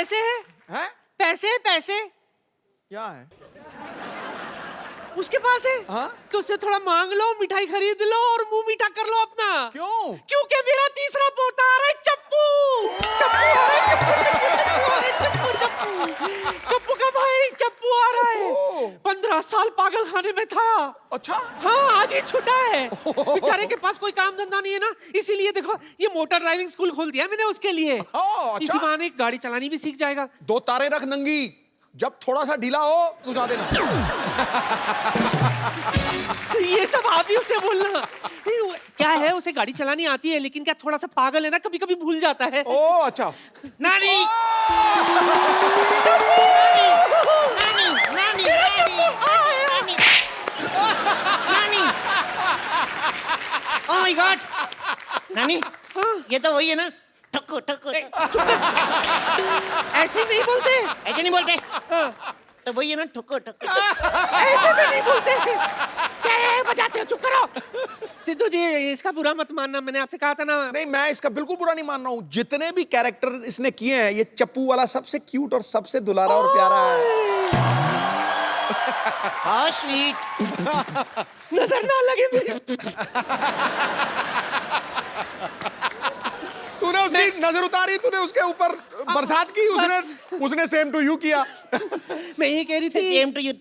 पैसे हैं? पैसे क्या है? उसके पास है। हाँ? तो उससे थोड़ा मांग लो, मिठाई खरीद लो और मुंह मीठा कर लो अपना। क्यों? क्योंकि मेरा तीसरा पोता आ रहा है, चप्पू चप्पू आ रहा है, चप्पू का भाई चप्पू आ रहा है। 15 साल पागल खाने में था। अच्छा। हाँ, आज ही छूटा है। बेचारे के पास कोई काम धंधा नहीं है ना, इसीलिए देखो ये मोटर ड्राइविंग स्कूल खोल दिया मैंने उसके लिए। अच्छा। इसी बहाने गाड़ी चलानी भी सीख जाएगा। 2 तारे रख नंगी, जब थोड़ा सा ढीला हो घुसा देना। ये सब आप ही उसे बोलना। क्या है, उसे गाड़ी चलानी आती है, लेकिन क्या थोड़ा सा पागल है ना, कभी कभी भूल जाता है। ओ अच्छा। नानी ओह माय गॉड। नानी ये तो वही है ना, ठक्कू ठक्कू। ऐसे नहीं बोलते। ऐसे नहीं बोलते। तो वही है ना, ठक्कू ठक्कू। ऐसे भी नहीं बोलते। क्या बजाते हो, चुप करो। सिद्धू जी इसका बुरा मत मानना, मैंने आपसे कहा था ना। नहीं, मैं इसका बिल्कुल बुरा नहीं मान रहा हूँ। जितने भी कैरेक्टर इसने किए हैं, ये चप्पू वाला सबसे क्यूट और सबसे दुलारा और प्यारा है। How sweet. नजर ना लगे मेरे। तूने उसकी नजर उतारी, तूने उसके ऊपर बरसात की, उसने सेम टू यू किया। मैं ये कह रही थी, सेम टू यू।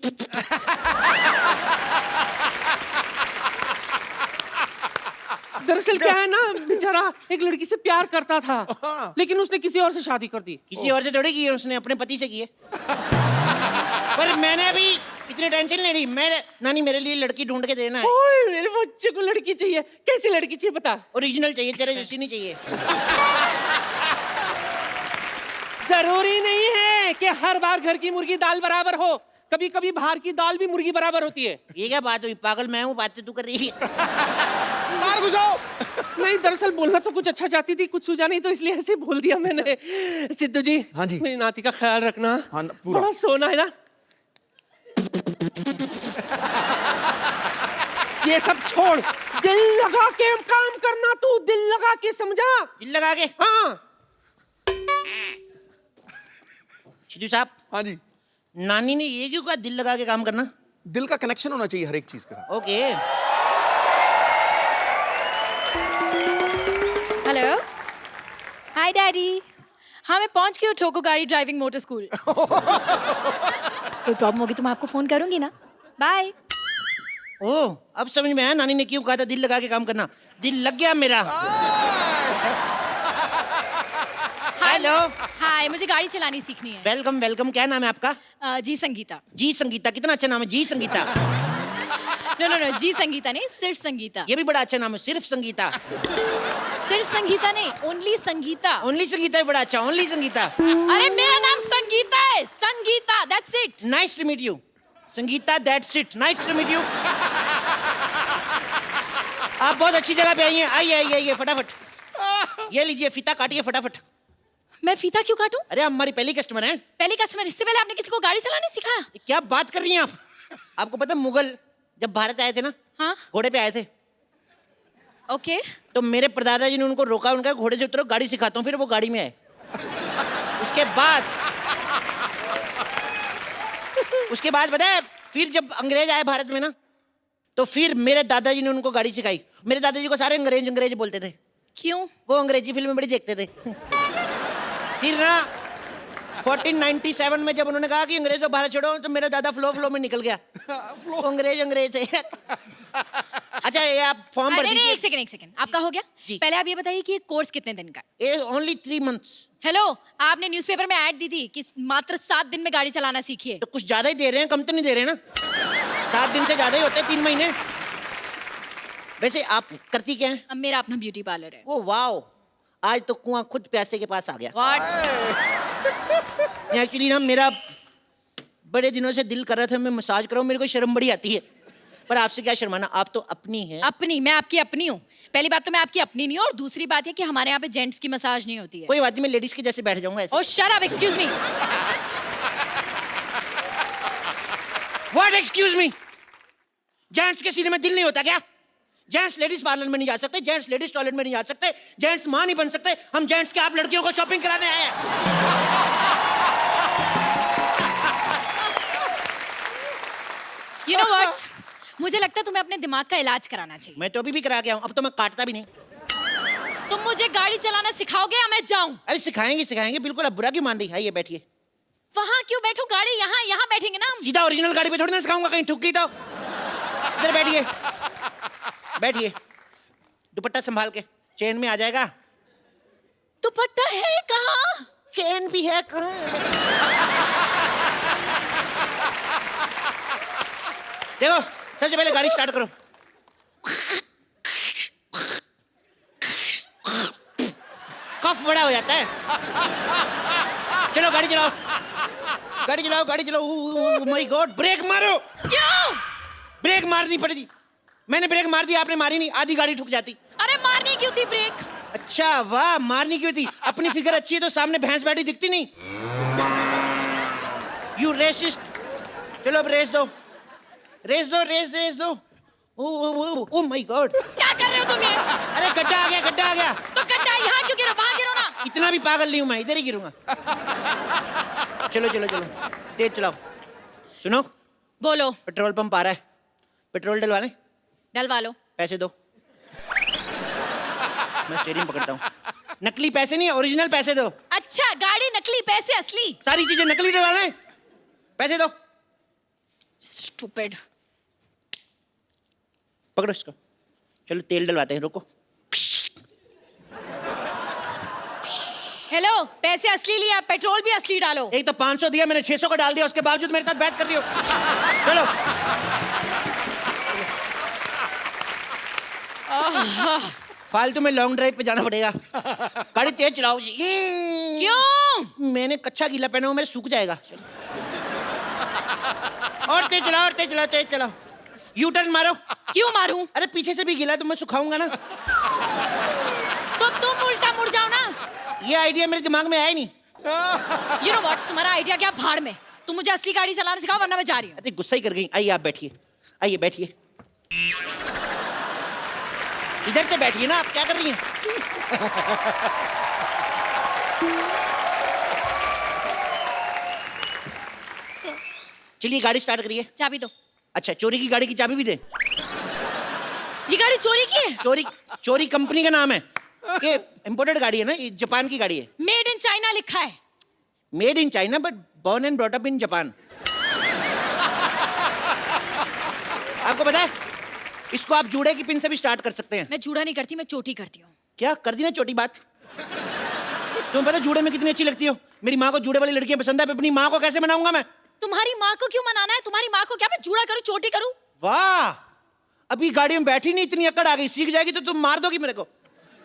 दरअसल क्या है ना, बेचारा एक लड़की से प्यार करता था, लेकिन उसने किसी और से शादी कर दी। किसी और से थोड़ी की है, उसने अपने पति से की है। पर मैंने अभी इतनी टेंशन नहीं ली। मैं नानी मेरे लिए लड़की ढूंढ के देना है। ओए मेरे बच्चे को लड़की चाहिए। कैसी लड़की चाहिए बता। ओरिजिनल चाहिए, तेरे जैसी नहीं चाहिए। जरूरी नहीं है कि हर बार घर की मुर्गी दाल बराबर हो, कभी कभी बाहर की दाल भी मुर्गी बराबर होती है। ये क्या बात हुई, पागल मैं हूँ, बातें तू कर रही है। बाहर घुसाओ। नहीं, दरअसल बोलना तो कुछ अच्छा चाहती थी, कुछ सूझा नहीं, तो इसलिए ऐसे बोल दिया मैंने। सिद्धू जी, हाँ जी, मेरी नाती का ख्याल रखना। हाँ, पूरा। बड़ा सोना है ना। ये सब छोड़, दिल लगा के काम करना, तू दिल लगा के, समझा? दिल लगा के। हाँ। सिद्धू साहब। हाँ जी। नानी ने ये क्यों कहा दिल लगा के काम करना? दिल का कनेक्शन होना चाहिए हर एक चीज के साथ। ओके। हेलो, हाय डैडी। हाँ मैं पहुंच गई हूँ ठोको गाड़ी ड्राइविंग मोटर स्कूल। कोई प्रॉब्लम होगी तो मैं आपको फोन करूंगी ना। बाय। ओह, अब समझ में आया नानी ने क्यों कहा था दिल लगा के काम करना। दिल लग गया मेरा। हेलो। हाय, मुझे गाड़ी चलानी सीखनी है। Welcome welcome. क्या नाम है आपका? जी संगीता। जी संगीता, कितना अच्छा नाम है, जी संगीता। नो जी संगीता नहीं, सिर्फ संगीता। ये भी बड़ा अच्छा नाम है, सिर्फ संगीता। सिर्फ संगीता नहीं, ओनली संगीता। ओनली संगीता भी बड़ा अच्छा, ओनली संगीता। अरे मेरा नाम संगीता है, Sangeeta, that's it. Nice to meet you Sangeeta, that's it, nice to meet you. आप बहुत अच्छी जगह पे आई हैं। आइए आइए आइए फटाफट। ये लीजिए फीता काटिए फटाफट। मैं फीता क्यों काटूं? अरे हमारी पहली कस्टमर हैं। पहली कस्टमर, इससे पहले आपने किसी को गाड़ी चलाने सिखाया? क्या बात कर रही हैं आप? आपको पता है मुगल जब भारत आए थे ना, हाँ घोड़े पे आए थे। ओके। तो मेरे परदादा जी ने उनको रोका, उनका घोड़े से उतरो, गाड़ी सिखाता हूँ। फिर वो गाड़ी में आए। उसके बाद पता है, फिर जब अंग्रेज आए भारत में ना, तो फिर मेरे दादाजी ने उनको गाड़ी सिखाई। मेरे दादाजी को सारे अंग्रेज अंग्रेज बोलते थे। क्यों? वो अंग्रेजी फिल्में बड़ी देखते थे। फिर ना 1497 में जब उन्होंने कहा कि अंग्रेजों भारत छोड़ो, तो मेरा दादा फ्लो में निकल गया। वो अंग्रेज थे। अच्छा ये आप फॉर्म भर दीजिए। एक सेकंड, आपका हो गया? पहले आप ये बताइए कि ये कोर्स कितने दिन का है? ये ओनली 3 months। हेलो, आपने न्यूज़पेपर में ऐड दी थी कि मात्र 7 दिन में गाड़ी चलाना सीखिए। तो कुछ ज्यादा ही दे रहे हैं, कम तो नहीं दे रहे हैं ना। 7 दिन से ज्यादा ही होते हैं, 3 महीने। वैसे आप करती क्या हैं? मेरा अपना ब्यूटी पार्लर है। ओ वाओ, आज तो कुआं खुद प्यासे के पास आ गया। एक्चुअली ना मेरा बड़े दिनों से दिल कर रहा था मैं मसाज कराऊं, मेरे को शर्म बड़ी आती है। पर आपसे क्या शर्माना, आप तो अपनी हैं। अपनी? मैं आपकी अपनी हूँ। पहली बात तो मैं आपकी अपनी नहीं हूँ, और दूसरी बात है कि हमारे यहाँ पे जेंट्स की मसाज नहीं होती है। कोई बात नहीं, मैं लेडीज के जैसे बैठ जाऊंगा ऐसे। Oh shut up, excuse me. What excuse me? Gents के सीने में दिल नहीं होता क्या? जेंट्स लेडीज पार्लर में नहीं जा सकते, जेंट्स लेडीज टॉयलेट में नहीं जा सकते, जेंट्स मां नहीं बन सकते। हम जेंट्स के आप लड़कियों को शॉपिंग कराने आए हैं। You know what? मुझे लगता है तुम्हें अपने दिमाग का इलाज कराना चाहिए। मैं तो अभी भी करा के आऊँ, अब तो मैं काटता भी नहीं। तुम मुझे गाड़ी चलाना सिखाओगे या मैं जाऊं? अरे सिखाएंगे सिखाएंगे, बिल्कुल। अब बुरा क्यों मान रही है? ये बैठिए। वहां क्यों बैठो? गाड़ी यहाँ यहाँ बैठेंगे ना हम। सीधा ओरिजिनल गाड़ी पे थोड़ी ना सिखाऊंगा, कहीं ठुक गई तो। इधर बैठिए, बैठिए। दुपट्टा संभाल के, चेन में आ जाएगा। दुपट्टा है कहाँ? चेन भी है कहाँ? देखो, सबसे पहले गाड़ी स्टार्ट करो। कफ बड़ा हो जाता है। चलो गाड़ी चलाओ, गाड़ी चलाओ, गाड़ी चलाओ। माय गॉड, ब्रेक मारो। क्यों? ब्रेक मारनी पड़ेगी। मैंने ब्रेक मार दी, आपने मारी नहीं, आधी गाड़ी ठुक जाती। अरे मारनी क्यों थी ब्रेक? अच्छा वाह, मारनी क्यों थी? अपनी फिगर अच्छी है तो सामने भैंस बैठी दिखती नहीं? You racist. चलो अब रेस दो, रेस दो, रेस दो। ओ माय गॉड, क्या कर रहे हो तुम ये? अरे गड्ढा आ गया, गड्ढा आ गया। तो गड्ढा यहाँ क्यों गिरो? वहां गिरो ना। इतना भी पागल नहीं हूं मैं, इधर ही गिरूंगा। चलो चलो चलो, तेज चलाओ। सुनो, बोलो। पेट्रोल पंप आ रहा है, पेट्रोल डलवा लें? डलवा लो। पैसे दो। मैं स्टीयरिंग पकड़ता हूँ। नकली पैसे नहीं, ओरिजिनल पैसे दो। अच्छा, गाड़ी नकली, पैसे असली। सारी चीजें नकली डलवा लें, पैसे दो। स्टूपिड। पकड़ो इसको। चलो तेल डलवाते हैं, रुको। हेलो, पैसे असली लिया, पेट्रोल भी असली डालो। एक तो 500 दिया मैंने, 600 का डाल दिया, उसके बावजूद मेरे साथ बहस कर रही हो। चलो। फालतू में लॉन्ग ड्राइव पे जाना पड़ेगा। गाड़ी तेज चलाओ जी। क्यों? मैंने कच्चा गीला पहना हुआ, मेरे सूख जाएगा। चलो। और तेज चलाओ, और तेज चलाओ, तेज चलाओ। यू टर्न मारो। क्यों मारूं? अरे पीछे से भी गीला है तो मैं सुखाऊंगा ना। तो तुम उल्टा मुड़ जाओ ना। ये आइडिया मेरे दिमाग में आया नहीं। You know what? तुम्हारा आइडिया क्या? भाड़ में। तुम मुझे असली गाड़ी चलाना सिखाओ वरना मैं जा रही हूँ। अरे गुस्सा ही कर गई। आइए आप बैठिए, आइए बैठिए। इधर से बैठिए ना, आप क्या कर रही हैं? चलिए गाड़ी स्टार्ट करिए। चाबी दो। अच्छा, चोरी की गाड़ी की चाबी भी दे? ये गाड़ी चोरी की है? चोरी, चोरी कंपनी का नाम है। ये इंपोर्टेड गाड़ी है ना, ये जापान की गाड़ी है। मेड इन चाइना लिखा है। Made in China but born and brought up in Japan. आपको पता है, इसको आप जूड़े की पिन से भी स्टार्ट कर सकते हैं। मैं जूड़ा नहीं करती, मैं चोटी करती हूँ। क्या कर दी ना छोटी बात? तुम्हें पता है जूड़े में कितनी अच्छी लगती हो? मेरी माँ को जूड़े वाली लड़कियां पसंद है, अपनी माँ को कैसे मनाऊंगा मैं? तुम्हारी माँ को क्यों मनाना है? तुम्हारी माँ को क्या मैं जूड़ा करूँ, चोटी करूँ? वाह, अभी गाड़ी में बैठी नहीं, इतनी अकड़ आ गई। सीख जाएगी तो तुम मार दोगी मेरे को।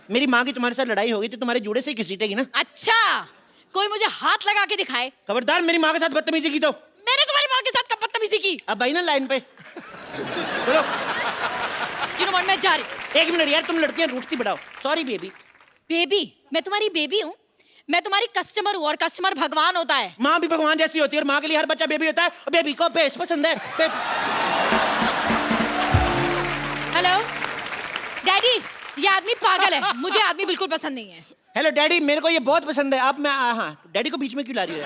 मेरी माँ की तुम्हारे साथ लड़ाई होगी तो तुम्हारे जूड़े से ही घसीटेगी ना। अच्छा, कोई मुझे हाथ लगा के दिखाए। खबरदार मेरी माँ के साथ बदतमीजी की तो। मैंने तुम्हारी माँ के साथ कब बदतमीजी की? अब भाई ना लाइन पे। चलो। You know what? मैं जा रही हूँ। एक मिनट यार, तुम लड़कियां रूठती बढ़ाओ। Sorry baby. बेबी? मैं तुम्हारी बेबी हूँ? मैं तुम्हारी कस्टमर हूँ और कस्टमर भगवान होता है। माँ भी भगवान जैसी होती है और माँ के लिए हर बच्चा बेबी होता है। और बेबी को बेस पसंद है। हेलो डैडी, ये आदमी पागल है, मुझे आदमी बिल्कुल पसंद नहीं है। हेलो डैडी, मेरे को ये बहुत पसंद है। अब मैं हाँ, डैडी को बीच में क्यों ला रही हो?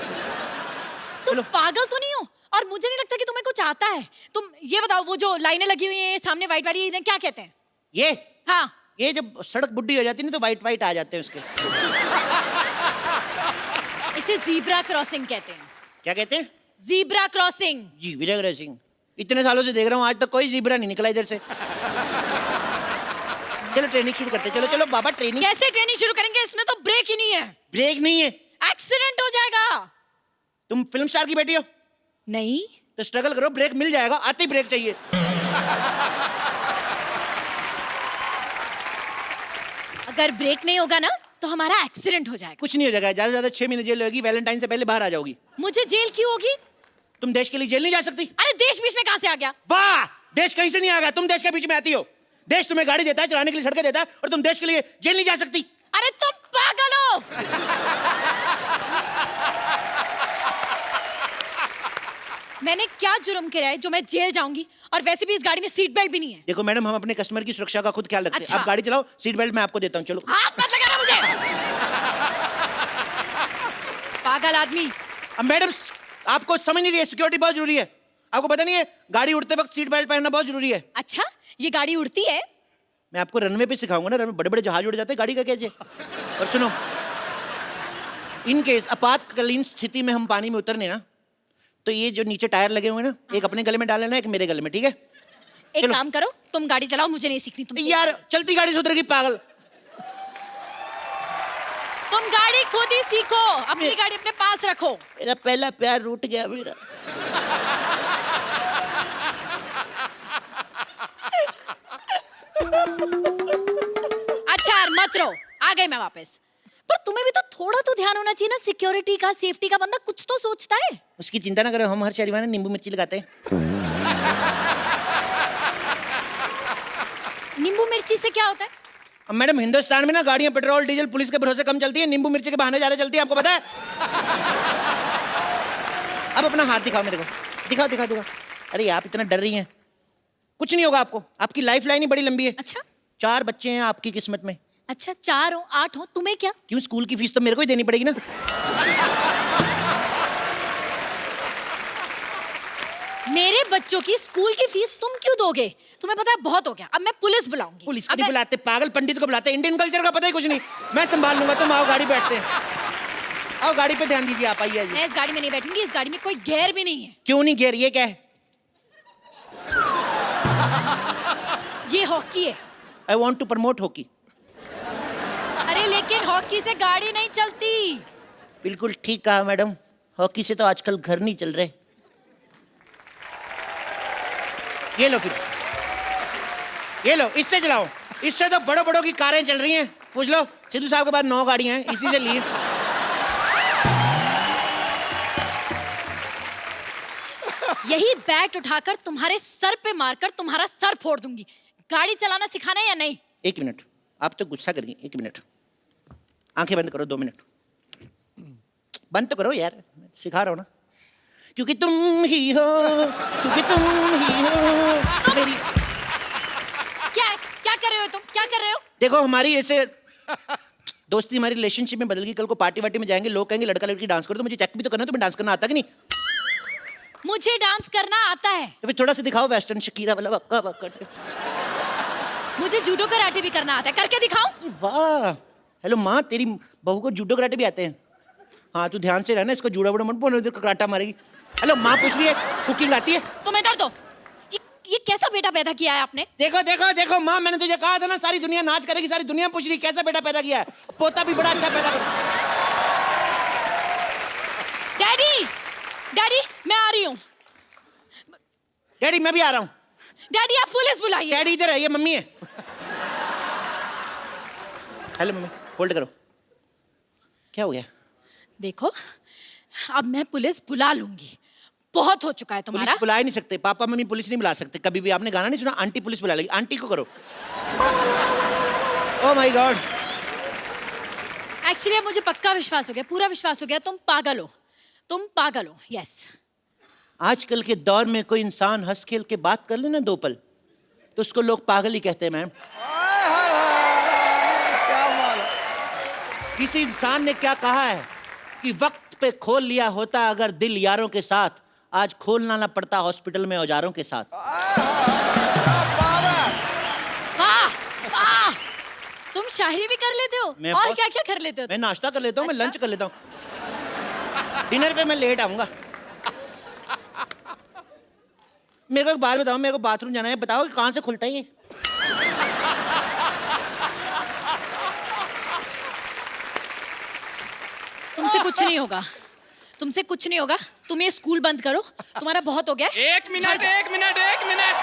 तुम पागल तो नहीं हो? और मुझे नहीं लगता कि तुम्हें कुछ आता है। तुम ये बताओ, वो जो लाइनें लगी हुई हैं सामने वाइट वाली, इन्हें क्या कहते हैं? ये हाँ, ये जब सड़क बुड्ढी हो जाती है ना तो वाइट वाइट आ जाते हैं उसके। इसे जीब्रा क्रॉसिंग कहते हैं। क्या कहते हैं? Zebra crossing. जी वीरेंद्र सिंह, इतने सालों से देख रहा हूँ, आज तक कोई जीब्रा नहीं निकला इधर से। चलो ट्रेनिंग शुरू करते हैं। चलो चलो बाबा, ट्रेनिंग। कैसे ट्रेनिंग शुरू करेंगे? इसमें तो ब्रेक ही नहीं है। ब्रेक नहीं है? एक्सीडेंट हो जाएगा। तुम फिल्म स्टार की बेटी हो नहीं तो स्ट्रगल करो, ब्रेक मिल जाएगा। आते ही ब्रेक चाहिए। अगर ब्रेक नहीं होगा ना तो हमारा एक्सीडेंट हो जाएगा। कुछ नहीं हो जाएगा, ज्यादा से ज्यादा 6 महीने जेल होगी। वैलेंटाइन से पहले बाहर आ जाओगी। मुझे जेल क्यों होगी? तुम देश के लिए जेल नहीं जा सकती। अरे देश बीच में कहाँ से आ गया? वाह, देश कहीं से नहीं आ गया, तुम देश के बीच में आती हो। देश तुम्हें गाड़ी देता है, चलाने के लिए सड़कें देता है, और तुम देश के लिए जेल नहीं जा सकती। अरे तुम पागल हो। मैंने क्या जुर्म किया है जो मैं जेल जाऊंगी? और वैसे भी इस गाड़ी में सीट बेल्ट भी नहीं है। देखो मैडम, हम अपने कस्टमर की सुरक्षा का खुद ख्याल रखते हैं। अच्छा। आप गाड़ी चलाओ, सीट बेल्ट मैं आपको देता हूँ। चलो। हाथ मत लगाना मुझे। पागल आदमी। अब मैडम, आपको समझ नहीं रही है, सिक्योरिटी बहुत जरूरी है। आपको पता नहीं है गाड़ी उड़ते वक्त सीट बेल्ट पहनना बहुत जरूरी है। अच्छा, ये गाड़ी उड़ती है? मैं आपको रनवे पे सिखाऊंगा ना, रनवे बड़े बड़े जहाज उड़ जाते हैं, गाड़ी का कैसे। और सुनो, इन केस आपातकालीन स्थिति में हम पानी में उतरने ना, तो ये जो नीचे टायर लगे हुए हैं ना, एक अपने गले में डाल लेना, एक मेरे गले में, ठीक है? एक काम करो, तुम गाड़ी चलाओ, मुझे नहीं सीखनी तुम। यार चलती गाड़ी से उतरेगी पागल। तुम गाड़ी खुद ही सीखो, अपनी गाड़ी अपने पास रखो। मेरा पहला प्यार रूठ गया मेरा। अच्छा यार मत रो, आ गई मैं वापस। पर तुम्हें भी तो थोड़ा तो ध्यान होना चाहिए ना, सिक्योरिटी का, सेफ्टी का। बंदा कुछ तो सोचता है। उसकी चिंता ना करो, हम हर शनिवार नींबू मिर्ची लगाते हैं। नींबू मिर्ची से क्या होता है? अब मैडम हिंदुस्तान में ना गाड़ियां पेट्रोल डीजल पुलिस के भरोसे कम चलती है, नींबू मिर्ची के बहाने ज्यादा चलती है, आपको पता है? अब अपना हाथ दिखाओ मेरे को, दिखाओ दिखाओ दिखाओ। अरे आप इतना डर रही हैं, कुछ नहीं होगा आपको, आपकी लाइफ लाइन ही बड़ी लंबी है। अच्छा 4 बच्चे हैं आपकी किस्मत में। अच्छा, 4 हो 8 हो, तुम्हें क्या? क्यों, स्कूल की फीस तो मेरे को ही देनी पड़ेगी ना। मेरे बच्चों की स्कूल की फीस तुम क्यों दोगे? तुम्हें पता है बहुत हो गया, अब मैं पुलिस बुलाऊंगी। पुलिस को अब नहीं बुलाते, पागल पंडित को बुलाते, इंडियन कल्चर का पता ही कुछ नहीं। मैं संभाल लूंगा, तुम आओ गाड़ी बैठते हैं। आओ गाड़ी पे ध्यान दीजिए, आप आइए। मैं इस गाड़ी में नहीं बैठूंगी, इस गाड़ी में कोई गियर भी नहीं है। क्यों नहीं गियर, ये क्या है? ये हॉकी है। I want to promote hockey. अरे लेकिन हॉकी से गाड़ी नहीं चलती। बिल्कुल ठीक कहा मैडम, हॉकी से तो आजकल घर नहीं चल रहे। ये लो फिर, ये लो, इससे चलाओ। इससे तो बड़ों बड़ों की कारें चल रही हैं। पूछ लो सिद्धू साहब के पास 9 गाड़ियां हैं, इसी से लिए। यही बैट उठाकर तुम्हारे सर पे मारकर तुम्हारा सर फोड़ दूंगी। गाड़ी चलाना सिखाना है या नहीं? 1 मिनट, आप तो गुस्सा करेंगे। 1 मिनट, आंखें बंद करो। 2 मिनट बंद तो करो यार, मैं सिखा रहा हूं ना। क्योंकि तुम ही हो, क्योंकि तुम ही हो मेरी। क्या कर रहे हो तुम? क्या कर रहे हो? देखो हमारी ऐसे दोस्ती, हमारी रिलेशनशिप में बदल गई। कल को पार्टी वार्टी में जाएंगे, लोग कहेंगे लड़का लड़की डांस करो, तो मुझे चेक भी तो करना है। तुम्हें डांस करना आता कि नहीं? मुझे डांस करना आता है। तो फिर थोड़ा सा दिखाओ वेस्टर्न शकीरा वाला वक्का वक्का। मुझे जूडो कराटे भी करना आता है, करके दिखाऊं? वाह, हेलो माँ, तेरी बहू को जूडो कराटे भी आते हैं। हाँ तू ध्यान से रहना, इसको जूडा वूडा मत बोलना, इधर कराटा मारेगी। हेलो माँ पूछ रही है कुकिंग आती है? तुम्हें दर्द हो? ये कैसा बेटा पैदा किया है आपने? देखो देखो देखो माँ, मैंने तुझे कहा था ना सारी दुनिया नाच करेगी। सारी दुनिया पूछ रही कैसा बेटा पैदा किया है। पोता भी बड़ा अच्छा पैदा कर। डैडी, डैडी मैं आ रही हूँ। डैडी मैं भी आ रहा हूँ। डैडी आप पुलिस बुलाइए। डैडी इधर है, ये मम्मी है। हेलो मम्मी, होल्ड करो। क्या हो गया? देखो अब मैं पुलिस बुला लूंगी, बहुत हो चुका है तुम्हारा। पुलिस बुला ही नहीं सकते, पापा मम्मी पुलिस नहीं बुला सकते कभी भी। आपने गाना नहीं सुना, आंटी पुलिस बुला लेगी। आंटी को करो। Oh my God. एक्चुअली मुझे पक्का विश्वास हो गया, पूरा विश्वास हो गया, तुम पागल हो, तुम पागल हो। यस, आजकल के दौर में कोई इंसान हंस खेल के बात कर ले ना 2 पल, तो उसको लोग पागल ही कहते हैं मैम। क्या माल। किसी इंसान ने क्या कहा है कि वक्त पे खोल लिया होता अगर दिल यारों के साथ, आज खोलना ना पड़ता हॉस्पिटल में औजारों के साथ। वाह वाह, तुम शायरी भी कर लेते हो मैं और बहुत- क्या क्या कर लेते हो? मैं नाश्ता कर लेता हूँ, अच्छा? मैं लंच कर लेता हूँ, डिनर पे मैं लेट आऊंगा। मेरे को एक बात बताओ, मेरे को बाथरूम जाना है, बताओ कि कहाँ से खुलता है ये? तुमसे कुछ नहीं होगा, तुमसे कुछ नहीं होगा। तुम ये स्कूल बंद करो, तुम्हारा बहुत हो गया। 1 मिनट 1 मिनट 1 मिनट।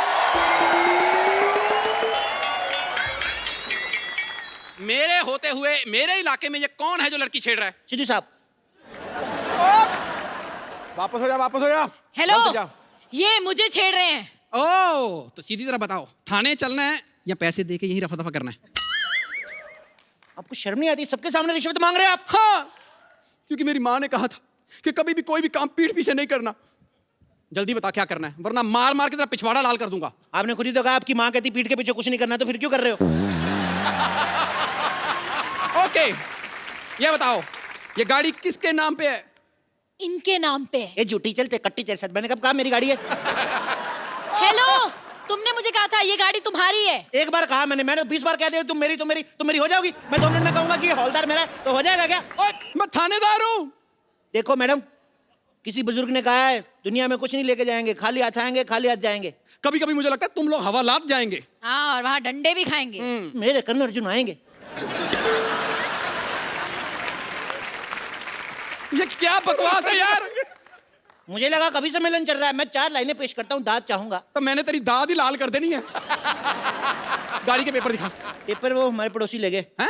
मेरे होते हुए मेरे इलाके में ये कौन है जो लड़की छेड़ रहा है? सिद्धू साहब। वापस हो जा, वापस हो जा। हेलो, वापस जा। ये मुझे छेड़ रहे हैं। ओह, तो सीधी तरह बताओ, थाने चलना है या पैसे दे के यही रफा दफा करना है? आपको शर्म नहीं आती? सबके सामने रिश्वत मांग रहे हैं आप। हाँ, क्योंकि मेरी माँ ने कहा था कि कभी भी कोई भी काम पीठ पीछे नहीं करना। जल्दी बता क्या करना है, वरना मार मार के तेरा पिछवाड़ा लाल कर दूंगा। आपने खुद ही तो कहा आपकी माँ कहती पीठ के पीछे कुछ नहीं करना, तो फिर क्यों कर रहे हो? ओके, ये बताओ ये गाड़ी किसके नाम पे है? इनके नाम पे है। ये झूठी चलते कट्टी तेरे साथ, मैंने कब कहा मेरी गाड़ी है? हेलो, तुमने मुझे कहा था ये गाड़ी तुम्हारी है। एक बार कहा मैंने 20 बार कह दिया तुम मेरी हो जाओगी। मैं 2 मिनट में कहूंगा कि ये हौलदार मेरा है, तो हो जाएगा क्या? ओए, मैं थानेदार हूँ। देखो मैडम, किसी बुजुर्ग ने कहा है दुनिया में कुछ नहीं लेके जाएंगे, खाली हाथ आएंगे खाली हाथ जाएंगे। कभी कभी मुझे लगता है तुम लोग हवालात जाएंगे। हाँ, और वहाँ डंडे भी खाएंगे। मेरे कर्ण अर्जुन आएंगे। ये क्या बकवास है यार। मुझे लगा कभी सम्मेलन चल रहा है। मैं 4 लाइनें पेश करता हूँ, दाद चाहूंगा। तो मैंने तेरी दाद ही लाल कर देनी है। गाड़ी के पेपर दिखा। पेपर वो हमारे पड़ोसी ले गए हैं।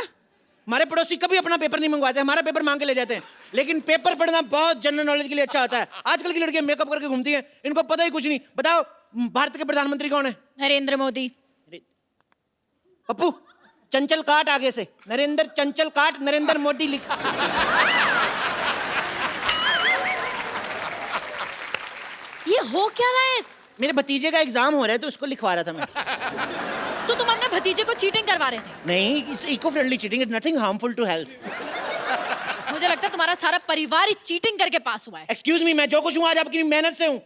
हमारे पड़ोसी कभी अपना पेपर नहीं मंगवाते, हमारा पेपर मांग के ले जाते हैं। लेकिन पेपर पढ़ना बहुत जनरल नॉलेज के लिए अच्छा होता है। आजकल की लड़कियां मेकअप करके घूमती हैं, इनको पता ही कुछ नहीं। बताओ भारत के प्रधानमंत्री कौन है? नरेंद्र मोदी। पप्पू चंचल काट आगे से, नरेंद्र चंचल काट नरेंद्र मोदी लिखा। ये हो क्या रहा है? मेरे भतीजे का एग्जाम हो रहा है तो उसको लिखवा रहा था मैं। तो तुम अपने भतीजे को चीटिंग करवा रहे थे? नहीं, it's eco friendly cheating, it's nothing harmful to health. मुझे लगता है तुम्हारा सारा परिवार ही चीटिंग करके पास हुआ है। एक्सक्यूज मी, मैं जो कुछ हूँ आज आपकी मेहनत से हूँ।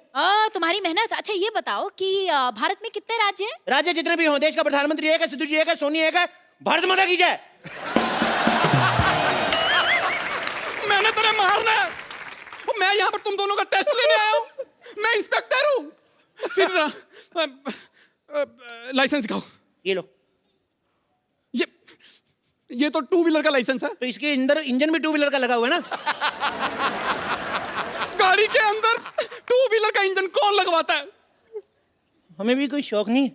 तुम्हारी मेहनत। अच्छा ये बताओ कि भारत में कितने राज्य हैं? राज्य जितने भी हों, देश का प्रधानमंत्री एक है, सिद्धू जी एक है, सोनी एक है। भारत माता की जय। मैंने तेरे मारना है। मैं यहाँ पर तुम दोनों का टेस्ट लेने आया हूँ। मैं इंस्पेक्टर हूँ। लाइसेंस दिखाओ। ये लो। ये तो 2 व्हीलर का लाइसेंस है। तो इसके अंदर इंजन भी 2 व्हीलर का लगा हुआ है ना। गाड़ी के अंदर 2 व्हीलर का इंजन कौन लगवाता है? हमें भी कोई शौक नहीं।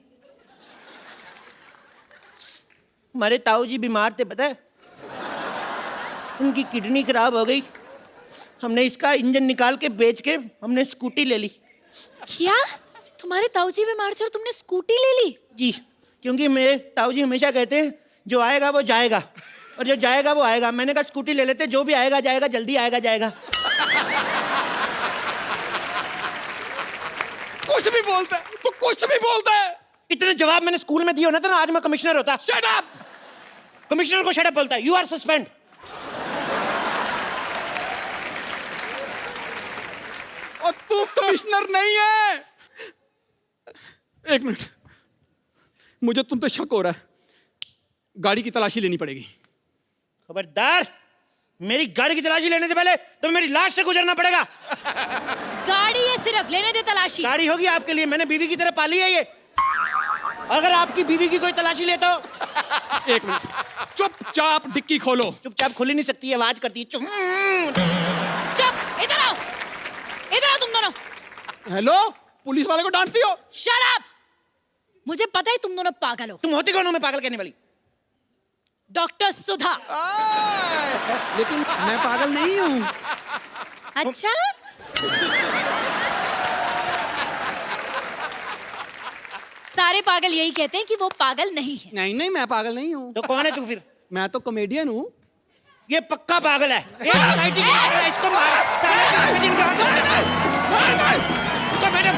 हमारे ताऊ जी बीमार थे, पता है, उनकी किडनी खराब हो गई। हमने इसका इंजन निकाल के बेच के हमने स्कूटी ले ली। क्या? तुम्हारे ताऊजी बीमार थे और तुमने स्कूटी ले ली? जी, क्योंकि मेरे ताऊ जी हमेशा कहते हैं जो आएगा वो जाएगा और जो जाएगा वो आएगा। मैंने कहा स्कूटी ले लेते, जो भी आएगा जाएगा, जल्दी आएगा जाएगा। कुछ भी बोलता है, तो कुछ भी बोलता है। इतने जवाब मैंने स्कूल में दिए होना था ना, आज मैं कमिश्नर होता। Shut up. कमिश्नर को शट अप बोलता है। You are suspend. और तू कमिश्नर नहीं है। एक मिनट, मुझे तुम पे शक हो रहा है। गाड़ी की तलाशी लेनी पड़ेगी। खबरदार, मेरी गाड़ी की तलाशी लेने से पहले तो मेरी लाश से गुजरना पड़ेगा। गाड़ी है, सिर्फ लेने दे तलाशी। गाड़ी होगी आपके लिए, मैंने बीवी की तरह पाली है ये। अगर आपकी बीवी की कोई तलाशी ले तो। एक मिनट, चुपचाप डिक्की खोलो। चुपचाप खुल ही नहीं सकती, आवाज करती है। चुप, इधर आओ, इधर आओ तुम दोनों। हेलो, पुलिस वाले को डांटती हो? Shut up. मुझे पता है तुम दोनों पागल हो। तुम होती कौन हो मैं पागल कहने वाली? डॉक्टर सुधा। लेकिन मैं पागल नहीं हूँ। अच्छा, सारे पागल यही कहते हैं कि वो पागल नहीं है। नहीं नहीं, मैं पागल नहीं हूँ। तो कौन है तू फिर? मैं तो कॉमेडियन हूँ। ये पक्का पागल है। ये सोसाइटी का पागल है, इसको मार। तो मैडम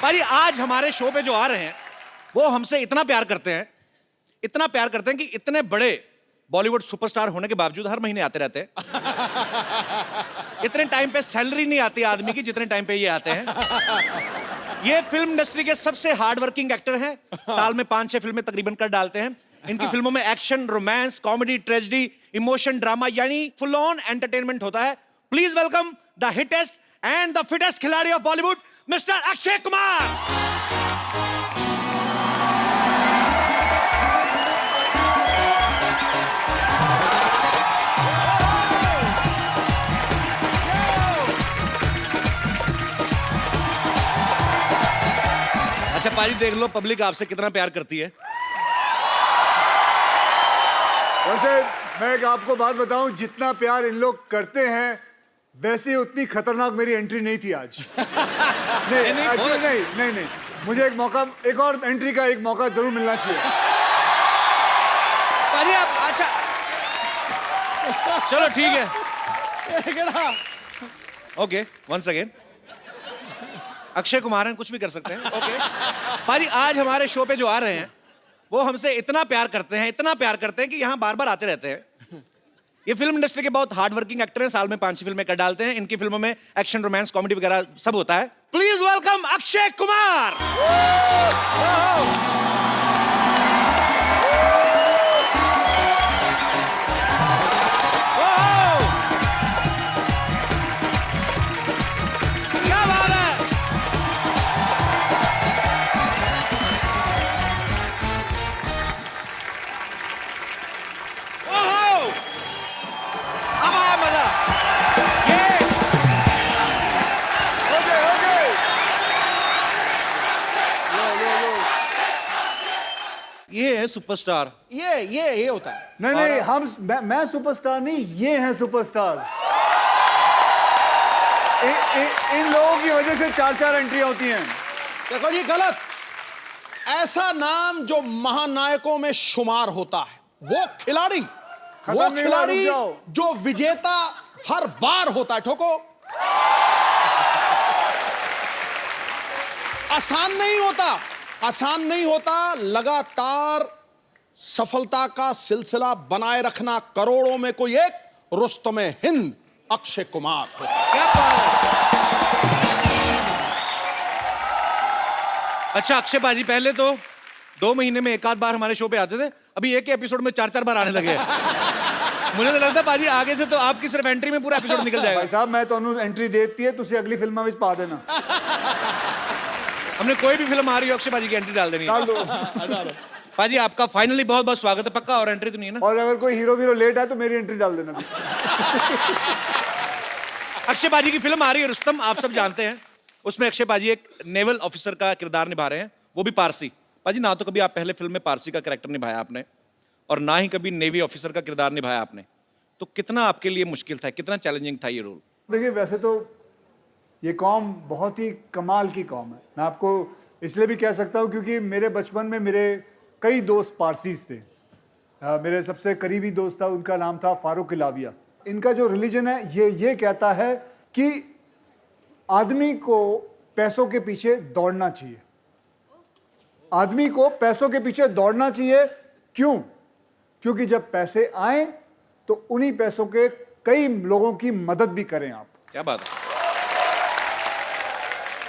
भाई, आज हमारे शो पे जो आ रहे हैं वो हमसे इतना प्यार करते हैं, इतना प्यार करते हैं कि इतने बड़े बॉलीवुड सुपरस्टार होने के बावजूद हर महीने आते रहते हैं। इतने टाइम पे सैलरी नहीं आती आदमी की जितने टाइम पे ये आते हैं। ये फिल्म इंडस्ट्री के सबसे हार्ड वर्किंग एक्टर हैं। साल में 5-6 फिल्में तकरीबन कर डालते हैं। इनकी फिल्मों में action, romance, comedy, tragedy, emotion, drama यानी फुल ऑन एंटरटेनमेंट होता है। Please welcome the hittest and the fittest khiladi of Bollywood, mister Akshay Kumar. अच्छा पाजी, देख लो पब्लिक आपसे कितना प्यार करती है। वैसे मैं एक आपको बात बताऊं, जितना प्यार इन लोग करते हैं वैसे उतनी खतरनाक मेरी एंट्री नहीं थी आज। नहीं, actually नहीं, मुझे एक मौका, एक और एंट्री का एक मौका जरूर मिलना चाहिए। पाजी आप अच्छा चलो ठीक है, ਇਹ ਕਿਹੜਾ okay once again. Akshay Kumar हैं, कुछ भी कर सकते हैं। ओके पाजी, आज हमारे शो पे जो आ रहे हैं वो हमसे इतना प्यार करते हैं, इतना प्यार करते हैं कि यहाँ बार बार आते रहते हैं। ये फिल्म इंडस्ट्री के बहुत हार्ड वर्किंग एक्टर हैं, साल में 5 फिल्में कर डालते हैं। इनकी फिल्मों में एक्शन, रोमांस, कॉमेडी वगैरह सब होता है। Please welcome Akshay Kumar. क्या बात है। ओहो, अब आया मजा। ये है सुपरस्टार। ये होता है। नहीं नहीं, मैं सुपरस्टार नहीं, ये हैं सुपरस्टार। इन लोगों की वजह से 4-4 एंट्री होती हैं। देखो जी, गलत। ऐसा नाम जो महानायकों में शुमार होता है, वो खिलाड़ी जो विजेता हर बार होता है। ठोको। आसान नहीं होता लगातार सफलता का सिलसिला बनाए रखना। करोड़ों में कोई एक रुस्तम हिंद अक्षय कुमार होता है। क्या बात है। अच्छा अक्षय बाजी, पहले तो 2 महीने में एक आध बार हमारे शो पे आते थे, अभी एक एपिसोड में 4-4 बार आने लगे हैं। मुझे तो लगता है बाजी आगे से तो आपकी सिर्फ एंट्री में पूरा एपिसोड निकल जाएगा। भाई साहब, मैं तो एंट्री देती है, तुसी अगली फिल्म में पा देना। हमने कोई भी फिल्म आ रही हो अक्षय बाजी की एंट्री डाल देनी है। बाजी आपका फाइनली बहुत बहुत स्वागत है। पक्का और एंट्री तो नहीं है ना? और अगर कोई हीरो लेट है तो मेरी एंट्री डाल देना। अक्षय बाजी की फिल्म आ रही है रुस्तम, आप सब जानते हैं। उसमें अक्षय बाजी एक नेवल ऑफिसर का किरदार निभा रहे हैं, वो भी पारसी। बाजी ना तो कभी आप पहले फिल्म में पारसी का कैरेक्टर निभाया आपने, और ना ही कभी नेवी ऑफिसर का किरदार निभाया आपने, तो कितना आपके लिए मुश्किल था, कितना चैलेंजिंग था ये रोल? देखिए, वैसे तो ये कौम बहुत ही कमाल की कौम है। मैं आपको इसलिए भी कह सकता हूँ क्योंकि मेरे बचपन में मेरे कई दोस्त पारसीज थे। मेरे सबसे करीबी दोस्त था, उनका नाम था फारूक इलाविया। इनका जो रिलीजन है ये कहता है कि आदमी को पैसों के पीछे दौड़ना चाहिए। आदमी को पैसों के पीछे दौड़ना चाहिए। क्यों? क्योंकि जब पैसे आए तो उन्हीं पैसों के कई लोगों की मदद भी करें आप। क्या बात है।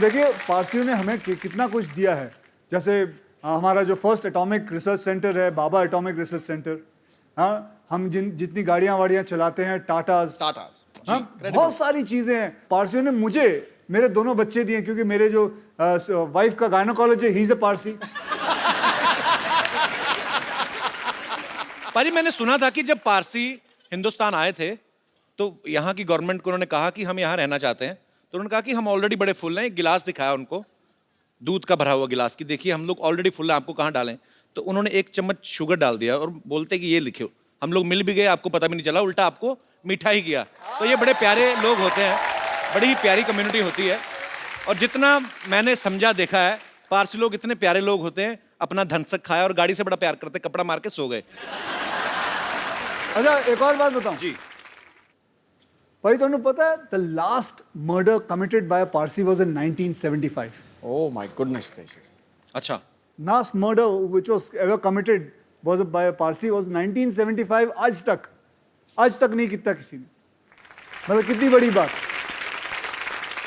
देखिए, पारसियों ने हमें कितना कुछ दिया है। जैसे हमारा जो फर्स्ट एटॉमिक रिसर्च सेंटर है, बाबा एटॉमिक रिसर्च सेंटर। हाँ, हम जितनी गाड़ियां वाड़ियां चलाते हैं, टाटास, हाँ, बहुत सारी चीजें हैं। पारसियों ने मुझे मेरे दोनों बच्चे दिए, क्योंकि मेरे जो वाइफ का gynaecology, he is a Parsi. पाजी, मैंने सुना था कि जब पारसी हिंदुस्तान आए थे तो यहाँ की गवर्नमेंट को उन्होंने कहा कि हम यहाँ रहना चाहते हैं, तो उन्होंने कहा कि हम ऑलरेडी बड़े फुल हैं। एक गिलास दिखाया उनको, दूध का भरा हुआ गिलास, की देखिए हम लोग ऑलरेडी फुल हैं, आपको कहाँ डालें? तो उन्होंने 1 चम्मच शुगर डाल दिया और बोलते कि ये लिखो। हम लोग मिल भी गए, आपको पता भी नहीं चला, उल्टा आपको मीठा ही किया। तो ये बड़े प्यारे लोग होते हैं, बड़ी ही प्यारी कम्युनिटी होती है। और जितना मैंने समझा देखा है, पारसी लोग इतने प्यारे लोग होते हैं, अपना धनसक खाया और गाड़ी से बड़ा प्यार करते, कपड़ा मार के सो गए। अच्छा, एक और बात बताऊं जी भाई, तुमने पता है the last murder committed by a Parsi was in 1975। Oh my goodness gracious. अच्छा, last murder which was ever committed was by a Parsi was 1975। आज तक नहीं किया किसी ने। मतलब कितनी बड़ी बात।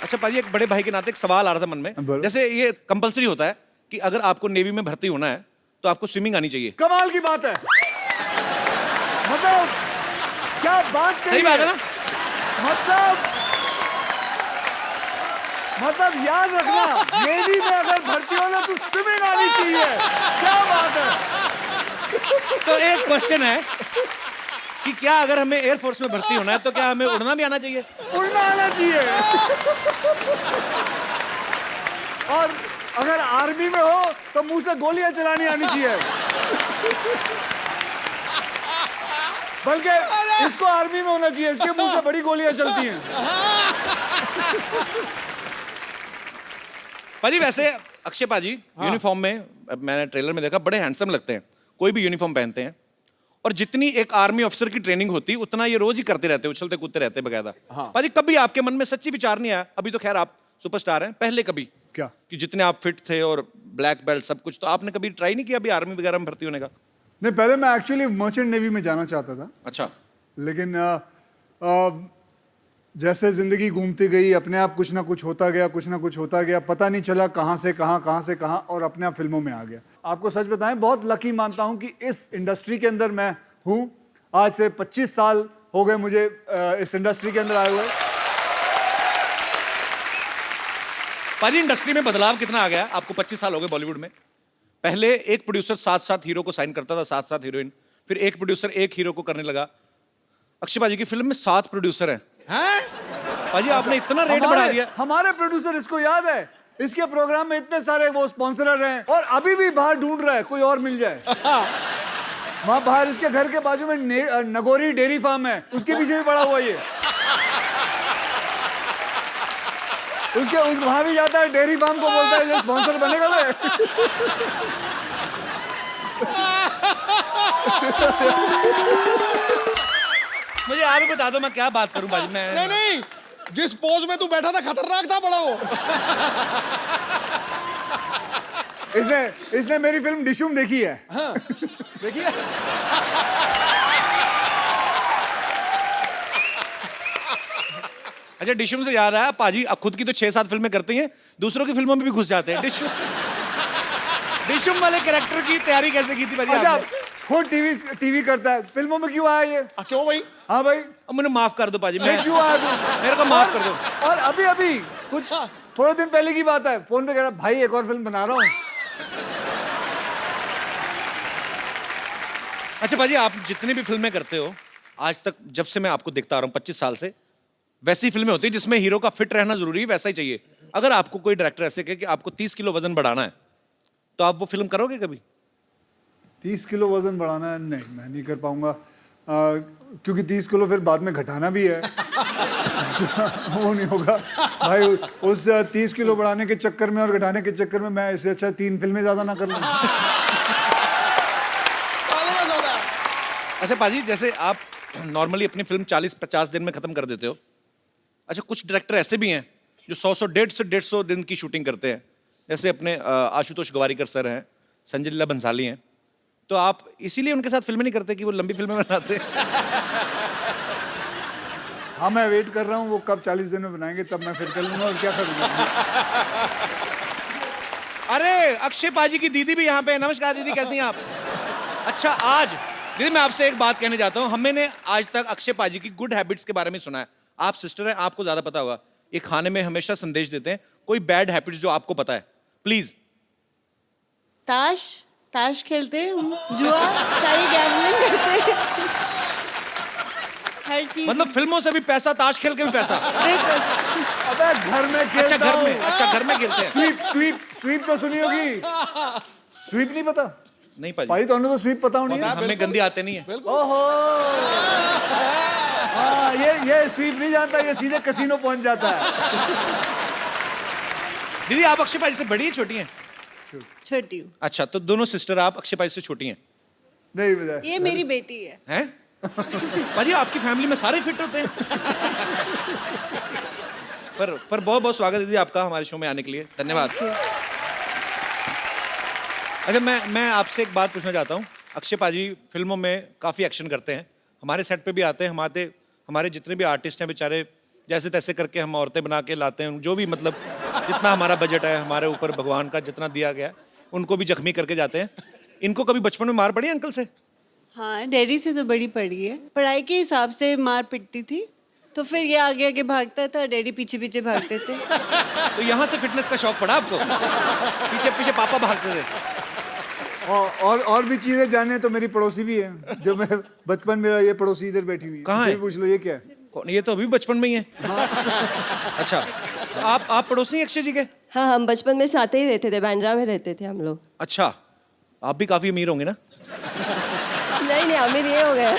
अच्छा पाजी, एक बड़े भाई के नाते एक सवाल आ रहा था मन में। जैसे ये कंपलसरी होता है कि अगर आपको नेवी में भर्ती होना है तो आपको स्विमिंग आनी चाहिए। कमाल की बात है। मतलब क्या बात कही। सही बात है ना? मतलब याद रखना, नेवी में अगर भर्ती होना तो स्विमिंग आनी चाहिए। क्या बात है। तो एक क्वेश्चन है कि क्या अगर हमें एयरफोर्स में भर्ती होना है तो क्या हमें उड़ना भी आना चाहिए? उड़ना आना चाहिए। और अगर आर्मी में हो तो मुंह से गोलियां चलानी आनी चाहिए। बल्कि इसको आर्मी में होना चाहिए, इसके मुंह से बड़ी गोलियां चलती हैं। पाजी, वैसे अक्षय पाजी यूनिफॉर्म में, मैंने ट्रेलर में देखा, बड़े हैंडसम लगते हैं। कोई भी यूनिफॉर्म पहनते हैं और जितनी एक आर्मी ऑफिसर की ट्रेनिंग होती उतना ये रोज ही करते रहते, उछलते कूदते रहते बकायदा। हाँ। पाजी कभी आपके मन में सच्ची विचार नहीं आया, अभी तो खैर आप सुपरस्टार हैं, पहले कभी क्या? कि जितने आप फिट थे और ब्लैक बेल्ट सब कुछ, तो आपने कभी ट्राई नहीं किया अभी आर्मी वगैरह में भर्ती होने का? नहीं, पहले मैं एक्चुअली मर्चेंट नेवी में जाना चाहता था, अच्छा। लेकिन जैसे जिंदगी घूमती गई, अपने आप कुछ ना कुछ होता गया, कुछ ना कुछ होता गया, पता नहीं चला कहाँ से कहाँ, और अपने आप फिल्मों में आ गया। आपको सच बताएं, बहुत लकी मानता हूं कि इस इंडस्ट्री के अंदर मैं हूं। आज से 25 साल हो गए मुझे इस इंडस्ट्री के अंदर आए हुए। पाजी इंडस्ट्री में बदलाव कितना आ गया? आपको 25 साल हो गए बॉलीवुड में। पहले एक प्रोड्यूसर 7-7 हीरो को साइन करता था, 7-7 हीरोइन, फिर एक प्रोड्यूसर एक हीरो को करने लगा। अक्षय पाजी की फिल्म में 7 प्रोड्यूसर हैं। पाजी आपने इतना रेट बढ़ा दिया। हमारे प्रोड्यूसर, इसको याद है, इसके प्रोग्राम में इतने सारे वो स्पॉन्सरर हैं, और अभी भी बाहर ढूंढ रहा है कोई और मिल जाए। वहां बाहर इसके घर के बाजू में नगोरी डेयरी फार्म है, उसके पीछे भी पड़ा हुआ ये। वहां भी जाता है, डेयरी फार्म को बोलता है ये स्पॉन्सर बनेगा मैं। मुझे आप ही बता दो मैं क्या बात करूं पाजी। मैं नहीं, जिस पोज में तू बैठा था खतरनाक था बड़ा वो। इसने मेरी फिल्म डिशुम देखी है। हाँ, देखिए अच्छा, डिशुम से याद आया, पाजी अब खुद की तो 6-7 फिल्में करते हैं, दूसरों की फिल्मों में भी घुस जाते हैं। डिशुम वाले कैरेक्टर की तैयारी कैसे की थी पाजी अच्छा, आपने? खुद टीवी करता है, फिल्मों में क्यों आया ये? क्यों भाई? हाँ भाई, अब मुझे माफ कर दो पाजी, मैं क्यों आया तू? मेरे को माफ कर दो। और अभी कुछ थोड़े दिन पहले की बात है, फोन पे कह रहा भाई एक और फिल्म बना रहा हूँ। अच्छा पाजी, आप जितनी भी फिल्में करते हो आज तक, जब से मैं आपको देखता आ रहा हूँ 25 साल से, वैसी फिल्में होती है जिसमें हीरो का फिट रहना जरूरी है, वैसा ही चाहिए। अगर आपको कोई डायरेक्टर ऐसे कहे कि आपको 30 किलो वजन बढ़ाना है, तो आप वो फिल्म करोगे कभी? 30 किलो वजन बढ़ाना है? नहीं, मैं नहीं कर पाऊंगा, क्योंकि 30 किलो फिर बाद में घटाना भी है। वो नहीं होगा भाई, उस 30 किलो बढ़ाने के चक्कर में और घटाने के चक्कर में मैं इससे अच्छा 3 फिल्में ज्यादा ना कर लूं। अच्छा पाजी, जैसे आप नॉर्मली अपनी फिल्म 40-50 दिन में खत्म कर देते हो। अच्छा, कुछ डायरेक्टर ऐसे भी हैं जो 100 150 दिन की शूटिंग करते हैं, जैसे अपने आशुतोष गवारीकर सर हैं, संजय लीला बंसाली हैं। तो आप इसीलिए उनके साथ फिल्में नहीं करते कि वो लंबी फिल्में बनाते हैं? हाँ, मैं वेट कर रहा हूँ, वो कब 40 दिन में बनाएंगे, तब मैं फिर कर लूंगा, और क्या करूँगा। अरे अक्षय पाजी की दीदी भी यहाँ पे है। नमस्कार दीदी, कैसी हैं आप? अच्छा, आज दीदी मैं आपसे एक बात कहने चाहता हूँ। हमने आज तक अक्षय पाजी की गुड हैबिट्स के बारे में सुना है। आप सिस्टर हैं, आपको ज्यादा पता होगा। ये खाने में हमेशा संदेश देते हैं, कोई बैड हैबिट्स जो आपको पता है, प्लीज। ताश खेलते हैं, जुआ, सारी गैम्बलिंग करते हैं, हर चीज। मतलब फिल्मों से भी पैसा, ताश खेल के भी पैसा। अबे घर में खेलता अच्छा, घर हूँ। में, अच्छा घर में खेलते हैं। स्वीप तो सुनी होगी। स्वीप नहीं पता? नहीं पाजी, भाई तो तो स्वीप पता होनी है। हमें गंदी आते नहीं है। ओहो, हाँ, ये स्वीप नहीं जानता, ये सीधे कसीनो पहुंच जाता है। दीदी आप अक्षय पाजी से बड़ी है छोटी हैं? छोटी हूँ। अच्छा, तो दोनों सिस्टर आप अक्षय पाजी से छोटी हैं? नहीं पता। ये मेरी बेटी है। हैं? पाजी आपकी फैमिली में सारे फिट होते हैं। पर बहुत बहुत स्वागत है दीदी आपका हमारे शो में आने के लिए, धन्यवाद। अच्छा, मैं आपसे एक बात पूछना चाहता हूँ। अक्षय पाजी फिल्मों में काफ़ी एक्शन करते हैं, हमारे सेट पे भी आते हैं। हमारे जितने भी आर्टिस्ट हैं बेचारे, जैसे तैसे करके हम औरतें बना के लाते हैं, जो भी मतलब जितना हमारा बजट है, हमारे ऊपर भगवान का जितना दिया गया, उनको भी जख्मी करके जाते हैं। इनको कभी बचपन में मार पड़ी है अंकल से? हाँ, डैडी से तो बड़ी पड़ी है। पढ़ाई के हिसाब से मार पिटती थी, तो फिर ये आगे आगे भागता था, डैडी पीछे पीछे भागते थे। तो यहाँ से फिटनेस का शौक पड़ा आपको? पीछे पीछे पापा भागते थे। और भी चीजें जाने तो मेरी पड़ोसी भी है, जो मैं बचपन मेरा ये पड़ोसी इधर बैठी हुई है। कहाँ है? पूछ लो, ये क्या है? ये तो अभी बचपन में ही है। अच्छा, तो आप पड़ोसी हैं अक्षय जी के? हाँ, हम बचपन में साथ ही रहते थे, बांद्रा में रहते थे हम लोग। अच्छा, आप भी काफी अमीर होंगे ना? नहीं, अमीर ये हो गया।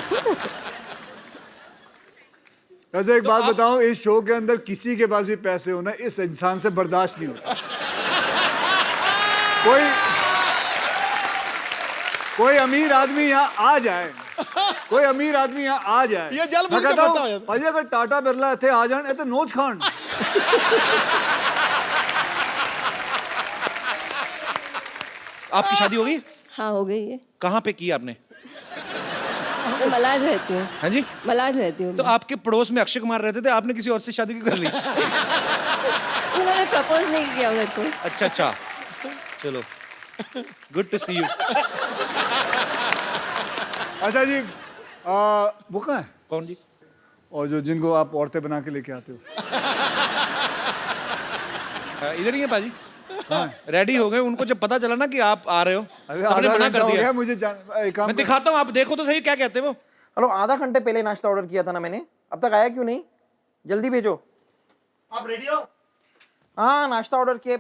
वैसे एक बात बताऊं, इस शो के अंदर किसी के पास भी पैसे होना इस इंसान से बर्दाश्त नहीं होता। कोई अमीर आदमी यहाँ आ जाए कोई अमीर आदमी यहाँ आ जाए, ये जल मैं बुझ के कहता हूँ, बैठा है। भाई अगर टाटा बिरला थे आ जान, तो नोच खान। आपकी शादी हो गई? हाँ हो गई है। कहाँ पे की आपने? मैं मलाड रहती हूँ। हाँ जी? मलाड रहती हूँ। तो आपके पड़ोस में अक्षय कुमार रहते थे, आपने किसी और से शादी क्यों कर ली? उन्होंने प्रपोज नहीं किया मेरे को। अच्छा अच्छा, चलो, गुड टू सी यू। अच्छा जी, वो कहाँ है? कौन जी? और जो जिनको आप औरतें बना के लेके आते हो? इधर ही है पाजी। हाँ। रेडी हो गए, उनको जब पता चला ना कि आप आ रहे हो, अरे सबने आधा मना घंटा कर हो दिया। गया मुझे एक काम मैं कर- दिखाता हूँ, आप देखो तो सही क्या कहते हैं वो। हेलो, आधा घंटे पहले नाश्ता ऑर्डर किया था ना मैंने, अब तक आया क्यों नहीं? जल्दी भेजो। आप रेडी हो? हाँ, नाश्ता ऑर्डर किया।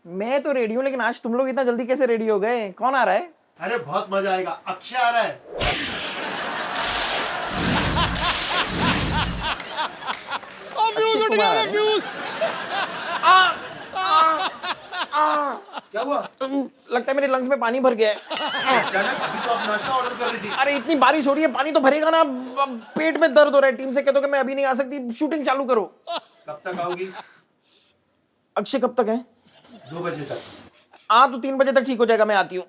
मैं तो रेडी हूँ, लेकिन आज तुम लोग इतना जल्दी कैसे रेडी हो गए? कौन आ रहा है? अरे बहुत मजा आएगा, अक्षय आ रहा है। अक्षय कुमार आ रहा है। क्या हुआ? लगता है मेरे लंग्स में पानी भर गया है। अभी तो आप नाश्ता ऑर्डर कर रही थी। अरे इतनी बारिश हो रही है, पानी तो भरेगा ना। अब पेट में दर्द हो रहा है। टीम से कह दो कि मैं अभी नहीं आ सकती, शूटिंग चालू करो। कब तक आओगी? अक्षय कब तक है? 2 बजे तक। हाँ, तो 3 बजे तक ठीक हो जाएगा, मैं आती हूँ।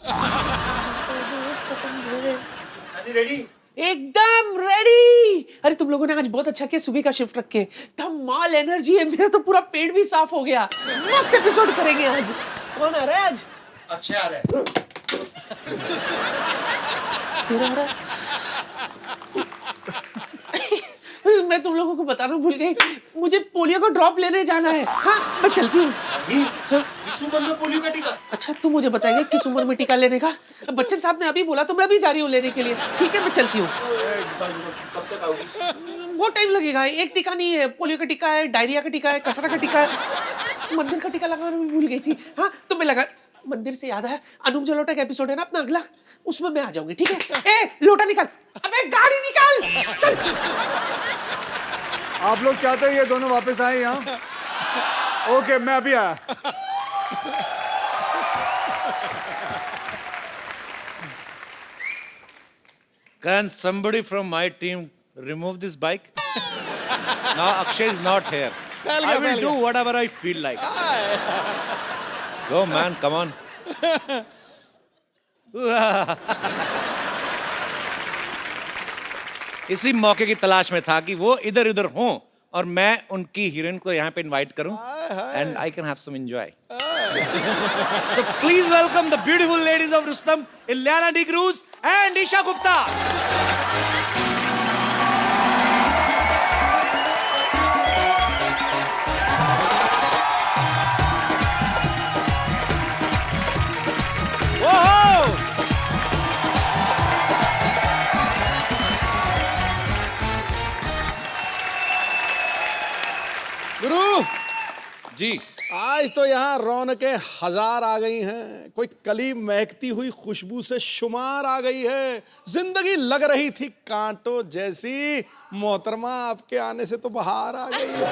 रेडी? एकदम रेडी। अरे तुम लोगों ने आज बहुत अच्छा किया सुबह का शिफ्ट रख के। धमाल एनर्जी है, मेरा तो पूरा पेट भी साफ हो गया। मस्त एपिसोड करेंगे आज। कौन आ रहा है आज? अक्षय आ रहा है। तेरा आ रहा है? मैं तुम लोगों को बताना भूल गई, मुझे पोलियो का ड्रॉप लेने जाना है। हाँ, मैं चलती हूँ। इस उम्र में पोलियो का टीका? अच्छा, तू मुझे बताएगा किस उम्र में टीका लेने का? बच्चन साहब ने अभी बोला तो मैं अभी जा रही हूँ लेने के लिए। ठीक है, मैं चलती हूँ। कब तक आओगी? बहुत टाइम लगेगा। एक टीका नहीं है, पोलियो का टीका है, डायरिया का टीका है, कसरा का टीका है, मंदिर का टीका लगाना मैं भूल गई थी। हाँ, तो मैं लगा। मंदिर से याद है, अनूप जलोटा का एपिसोड है ना अपना अगला, उसमें मैं आ जाऊंगी। ठीक है? ए, लोटा निकाल, अबे गाड़ी निकाल। आप लोग चाहते हो ये दोनों वापस आए यहाँ? ओके, मैं अभी आया। Can somebody from my team remove this bike? Now Akshay is not here. I will do whatever I feel like. Go man, come on. इसी मौके की तलाश में था कि वो इधर उधर हों और मैं उनकी हीरोइन को यहाँ पे इनवाइट करूं and I can have some enjoy. So please welcome the beautiful ladies of Rustom, Ileana D'Cruz and Isha Gupta. गुरु जी, आज तो यहाँ रौनकें हजार आ गई हैं। कोई कली महकती हुई खुशबू से शुमार आ गई है। जिंदगी लग रही थी कांटों जैसी, मोहतरमा आपके आने से तो बाहर आ गई है।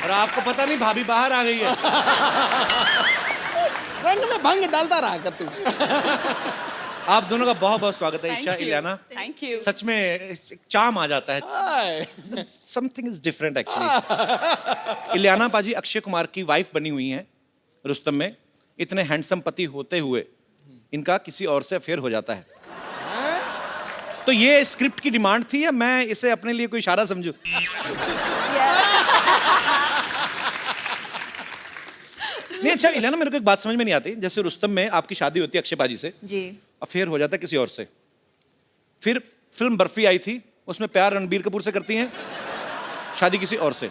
और आपको पता नहीं भाभी बाहर आ गई है। रंग में भंग डालता रहा कर तू। आप दोनों का बहुत बहुत स्वागत है। Esha, Ileana, thank you. सच में एक चार्म आ जाता है। Something is different actually. Ileana पाजी अक्षय कुमार की वाइफ बनी हुई हैं रुस्तम में। इतने हैंडसम पति होते हुए इनका किसी और से अफेयर हो जाता है। तो ये स्क्रिप्ट की डिमांड थी या मैं इसे अपने लिए कोई इशारा समझूं? नहीं, अच्छा इलियाना, मेरे को एक बात समझ में नहीं आती। जैसे रुस्तम में आपकी शादी होती है अक्षय पाजी से, जी। अफेयर हो जाता है किसी और से। फिर फिल्म बर्फी आई थी, उसमें प्यार रणबीर कपूर से करती हैं, शादी किसी और से।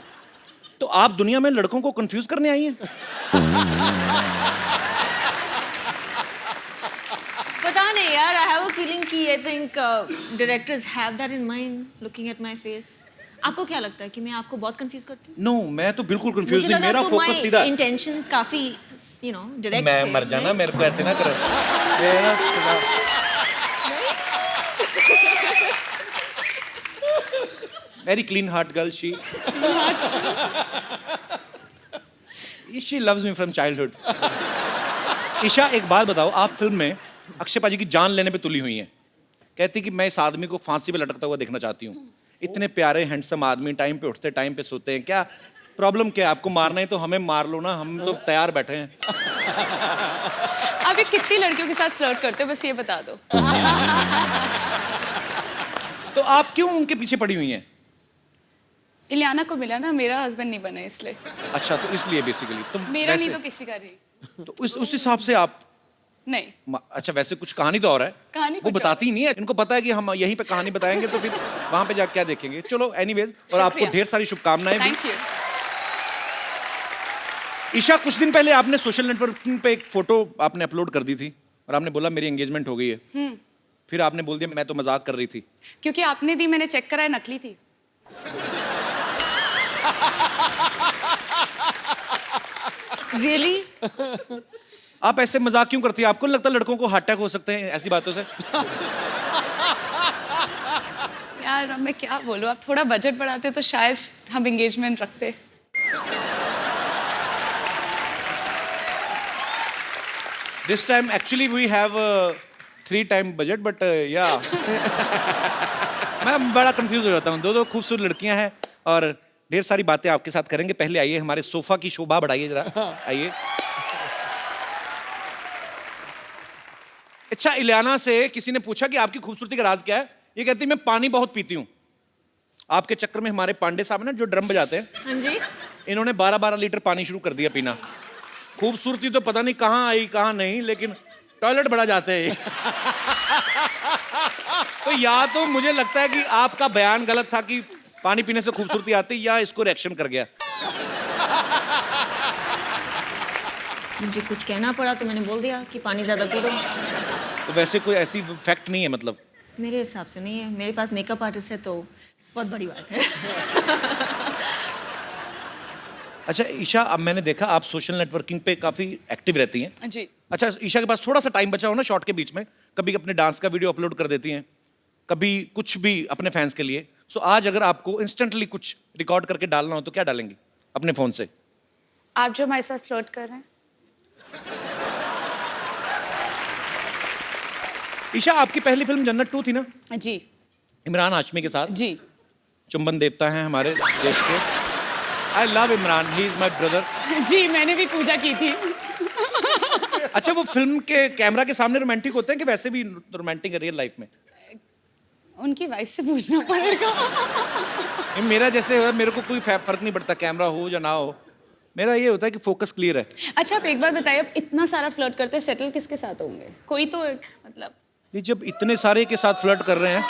तो आप दुनिया में लड़कों को कंफ्यूज करने आई हैं? पता नहीं यार, आई हैव अ फीलिंग कि I think directors have that in mind looking at my face. आपको क्या लगता है कि मैं आपको बहुत कंफ्यूज करती हूँ? नो, मैं तो बिल्कुल कंफ्यूज नहीं। मेरा फोकस सीधा। इंटेंशंस काफी यू नो डायरेक्ट। मैं मर जाना, मेरे को ऐसे ना करो। Very clean heart girl she loves me from childhood. Isha, एक बात बताओ, आप फिल्म में अक्षय पाजी की जान लेने पे तुली हुई हैं। कहती कि मैं इस आदमी को फांसी पे लटकता हुआ देखना चाहती हूँ। इतने प्यारे हैंडसम आदमी, टाइम पे उठते टाइम पे सोते हैं, क्या प्रॉब्लम क्या है? आपको मारना है तो हमें मार लो ना, हम तो तैयार बैठे हैं। आप ये कितनी लड़कियों के साथ फ्लर्ट करते हो, बस ये बता दो। तो आप क्यों उनके पीछे पड़ी हुई हैं? इलियाना को मिला ना, मेरा हस्बैंड नहीं बना इसलिए। अच्छा, तो इसलिए बेसिकली तो मेरा नहीं तो किसी का नहीं। तो उस हिसाब से आप नहीं। अच्छा, वैसे कुछ कहानी तो और है, कहानी वो कुछ बताती ही नहीं है। इनको पता है कि हम यहीं पे कहानी बताएंगे तो फिर वहां पे जाके क्या देखेंगे। चलो एनीवेज, और आपको शुक्रिया। ढेर सारी शुभकामनाएं भी। Thank you. ईशा, कुछ दिन पहले आपने सोशल नेटवर्किंग पे एक फोटो आपने अपलोड कर दी थी और आपने बोला मेरी एंगेजमेंट हो गई है। फिर आपने बोल दिया मैं तो मजाक कर रही थी। क्योंकि आपने दी, मैंने चेक कराया, नकली थी। रियली? आप ऐसे मजाक क्यों करती है? आपको नहीं लगता लड़कों को हार्ट अटैक हो सकते हैं ऐसी बातों से? यार अब मैं क्या बोलूँ, आप थोड़ा बजट बढ़ाते तो शायद हम एंगेजमेंट रखते। This time actually we have 3 time budget, but yeah मैं बड़ा कंफ्यूज हो जाता हूँ। दो खूबसूरत लड़कियां हैं और ढेर सारी बातें आपके साथ करेंगे। पहले आइए, हमारे सोफा की शोभा बढ़ाइए जरा, आइए। अच्छा, इलियाना से किसी ने पूछा कि आपकी खूबसूरती का राज क्या है? ये कहती मैं पानी बहुत पीती हूँ। आपके चक्कर में हमारे पांडे साहब है ना, जो ड्रम बजाते हैं, हाँ जी। इन्होंने 12-12 लीटर पानी शुरू कर दिया पीना। खूबसूरती तो पता नहीं कहाँ आई कहाँ नहीं, लेकिन टॉयलेट बड़ा जाते हैं। तो या तो मुझे लगता है कि आपका बयान गलत था कि पानी पीने से खूबसूरती आती, या इसको रिएक्शन कर गया। मुझे कुछ कहना पड़ा तो मैंने बोल दिया कि पानी ज्यादा पी लो। तो वैसे कोई ऐसी फैक्ट नहीं है मतलब? मेरे हिसाब से नहीं है, मेरे पास मेकअप आर्टिस्ट है तो बहुत बड़ी बात है। अच्छा ईशा, अब मैंने देखा आप सोशल नेटवर्किंग पे काफी एक्टिव रहती हैं। जी। अच्छा, ईशा के पास थोड़ा सा टाइम बचा हो ना शॉर्ट के बीच में, कभी अपने डांस का वीडियो अपलोड कर देती हैं, कभी कुछ भी अपने फैंस के लिए। सो आज अगर आपको इंस्टेंटली कुछ रिकॉर्ड करके डालना हो तो क्या डालेंगी अपने फोन से? आप जो हमारे साथ फ्लर्ट कर रहे हैं। ईशा, आपकी पहली फिल्म जन्नत 2 थी ना, जी। इमरान हाशमी के साथ? जी। चुंबन देवता हैं हमारे देश के। I love Imran, he is my brother. जी, मैंने भी पूजा की थी। अच्छा, वो फिल्म के कैमरा के सामने रोमांटिक होते हैं कि वैसे भी रोमांटिक है रियल लाइफ में? उनकी वाइफ से पूछना पड़ेगा। मेरा जैसे है, मेरे को कोई फर्क नहीं पड़ता कैमरा हो या ना हो, मेरा ये होता है कि फोकस क्लियर है। अच्छा, आप एक बात बताइए, आप इतना सारा फ्लर्ट करते हैं, सेटल किसके साथ होंगे? कोई तो एक मतलब। ये जब इतने सारे के साथ फ्लर्ट कर रहे हैं,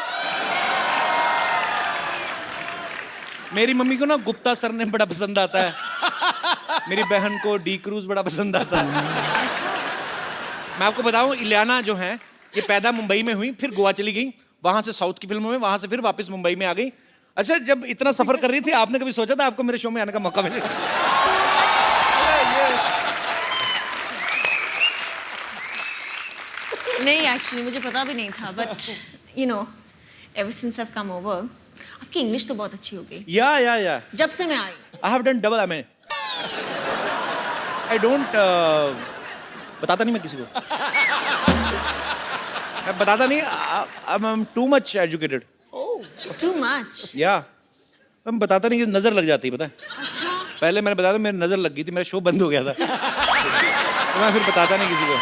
मेरी मम्मी को ना गुप्ता सर ने बड़ा पसंद आता है, मेरी बहन को डी क्रूज बड़ा पसंद आता है। मैं आपको बताऊं, इलियाना जो है ये पैदा मुंबई में हुई, फिर गोवा चली गई, वहां से साउथ की फिल्मों में, वहां से फिर वापस मुंबई में आ गई। अच्छा, जब इतना सफर कर रही थी, आपने कभी सोचा था आपको मेरे शो में आने का मौका मिलेगा? नहीं, एक्चुअली मुझे पता भी नहीं था, but you know ever since I have come over, आपकी इंग्लिश तो बहुत अच्छी हो गई। या जब से मैं आई। I have done double I don't बताता नहीं मैं किसी को। मैं बताता नहीं, I am too much educated. Too much? या मैं बताता नहीं कि नजर लग जाती है, पता है? अच्छा। पहले मैंने बताया था, मेरी नजर लग गई थी, मेरा शो बंद हो गया था। तो मैं फिर बताता नहीं किसी को।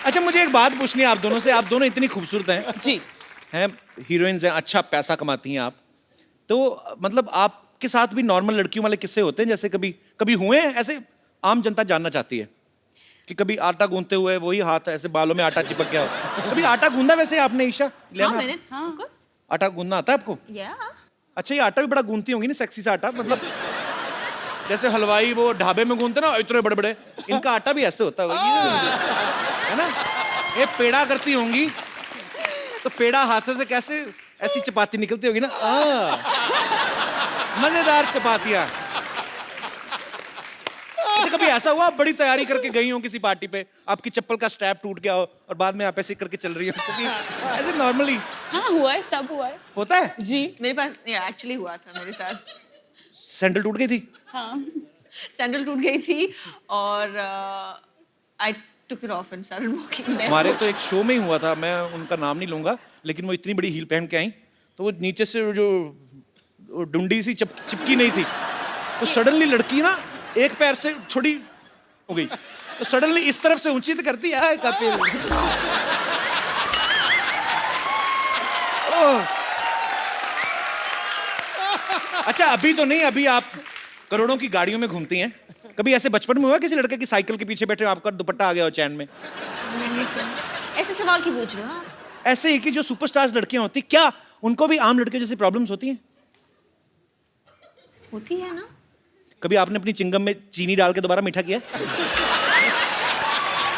अच्छा, मुझे एक बात पूछनी है आप दोनों से। आप दोनों इतनी खूबसूरत हैं जी, हैं, हीरोइंस हैं, अच्छा पैसा कमाती हैं आप, तो मतलब आपके साथ भी नॉर्मल लड़कियों वाले किस्से होते हैं? जैसे कभी कभी हुए हैं ऐसे? आम जनता जानना चाहती है कि कभी आटा गूंथते हुए वही हाथ ऐसे बालों में आटा चिपक गया हो। कभी आटा गूंदा वैसे आपने ईशा? हाँ, मैंने, हाँ, of course. आटा गूंदना आता है आपको? Yeah. अच्छा, ये आटा भी बड़ा गूंथती होंगी ना, सेक्सी सा आटा, मतलब जैसे हलवाई वो ढाबे में गूंथते ना इतने बड़े बड़े, इनका आटा भी ऐसे होता है ना? ये पेड़ा करती होंगी तो पेड़ा हाथ से कैसे ऐसी चपाती निकलती होगी ना, मजेदार चपातियां। अच्छा, कभी ऐसा हुआ आप बड़ी तैयारी करके गई हो किसी पार्टी पे, आपकी चप्पल का स्ट्रैप टूट गया हो और बाद में आप ऐसे करके चल रही हो? कभी ऐसे नॉर्मली हाँ हुआ है, सब हुआ है। होता है जी, मेरे पास एक्चुअली हुआ था मेरे साथ। सैंडल टूट गई थी? हाँ, सैंडल टूट गई थी और आई took it off and started walking barefoot. हमारे तो एक शो में ही हुआ था, मैं उनका नाम नहीं लूंगा, लेकिन वो इतनी बड़ी हील पहन के आई तो वो नीचे से जो वो डुंडी सी चिपकी नहीं थी, तो सडनली लड़की ना एक पैर से थोड़ी हो गई, तो सडनली इस तरफ से ऊंची तो करती है कपिल। अच्छा अभी तो नहीं, अभी आप करोड़ों की गाड़ियों में घूमती हैं, कभी ऐसे बचपन में हुआ किसी लड़के की साइकिल के पीछे बैठे आपका दुपट्टा आ गया हो चैन में? नहीं तो ऐसे सवाल क्यों पूछ रहे हो आप? ऐसे ही कि जो सुपरस्टार्स लड़कियां होती, क्या उनको भी आम लड़के जैसी प्रॉब्लम्स होती हैं? होती है ना। कभी आपने अपनी चिंगम में चीनी डाल के दोबारा मीठा किया?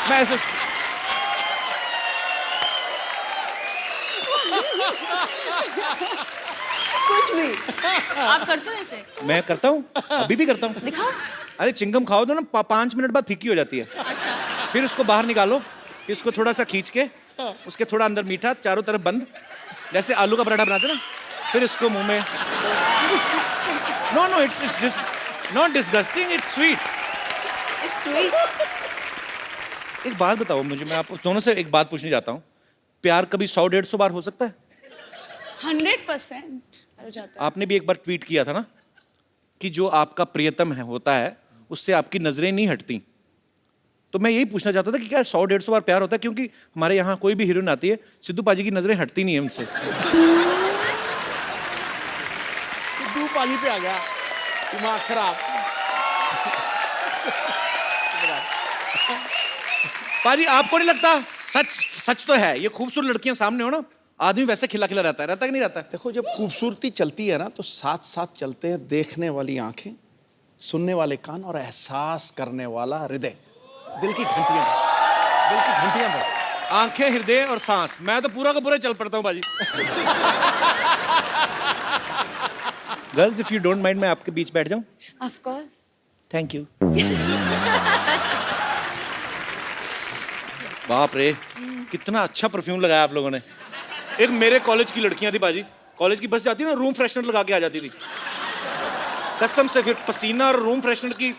मैं ऐसे कुछ भी आप करते हो ऐसे? मैं करता हूँ, अभी भी करता हूँ। दिखाओ। अरे चिंगम खाओ तो ना 5 मिनट बाद फीकी हो जाती है। अच्छा। फिर उसको बाहर निकालो, फिर उसको थोड़ा सा खींच के, उसके थोड़ा अंदर मीठा, चारों तरफ बंद, जैसे आलू का पराठा बनाते ना, फिर इसको मुंह में। No it's not disgusting, it's sweet. It's sweet. एक बात बताओ मुझे, मैं आप दोनों से एक बात पूछने जाता हूँ, प्यार कभी 100-150 बार हो सकता है? 100% हो जाता है। आपने भी एक बार ट्वीट किया था ना कि जो आपका प्रियतम है होता है उससे आपकी नजरें नहीं हटती, तो मैं यही पूछना चाहता था कि क्या 100-150 बार प्यार होता है? क्योंकि हमारे यहाँ कोई भी हीरोइन आती है, सिद्धू पाजी की नजरें हटती नहीं है उनसे। सिद्धू पाजी पे आ गया दिमाग खराब। पाजी आपको नहीं लगता, सच तो है, ये खूबसूरत लड़कियां सामने हो ना, आदमी वैसे खिला खिला रहता है कि नहीं रहता है? देखो जब खूबसूरती चलती है ना तो साथ साथ चलते हैं देखने वाली आंखें, सुनने वाले कान और एहसास करने वाला हृदय। दिल की घंटियां बज, दिल की घंटियां बज। आंखें, हृदय और सांस, मैं तो पूरा का पूरा चल पड़ता हूँ बाजी। Girls if you don't mind, मैं आपके बीच बैठ जाऊं? Of course. Thank you. बाप रे, कितना अच्छा परफ्यूम लगाया आप लोगों ने। एक मेरे कॉलेज की लड़कियां थी बाजी, कॉलेज की बस जाती ना, रूम फ्रेशनर लगा के आ जाती थी कसम से, फिर पसीना और रूम फ्रेशनर की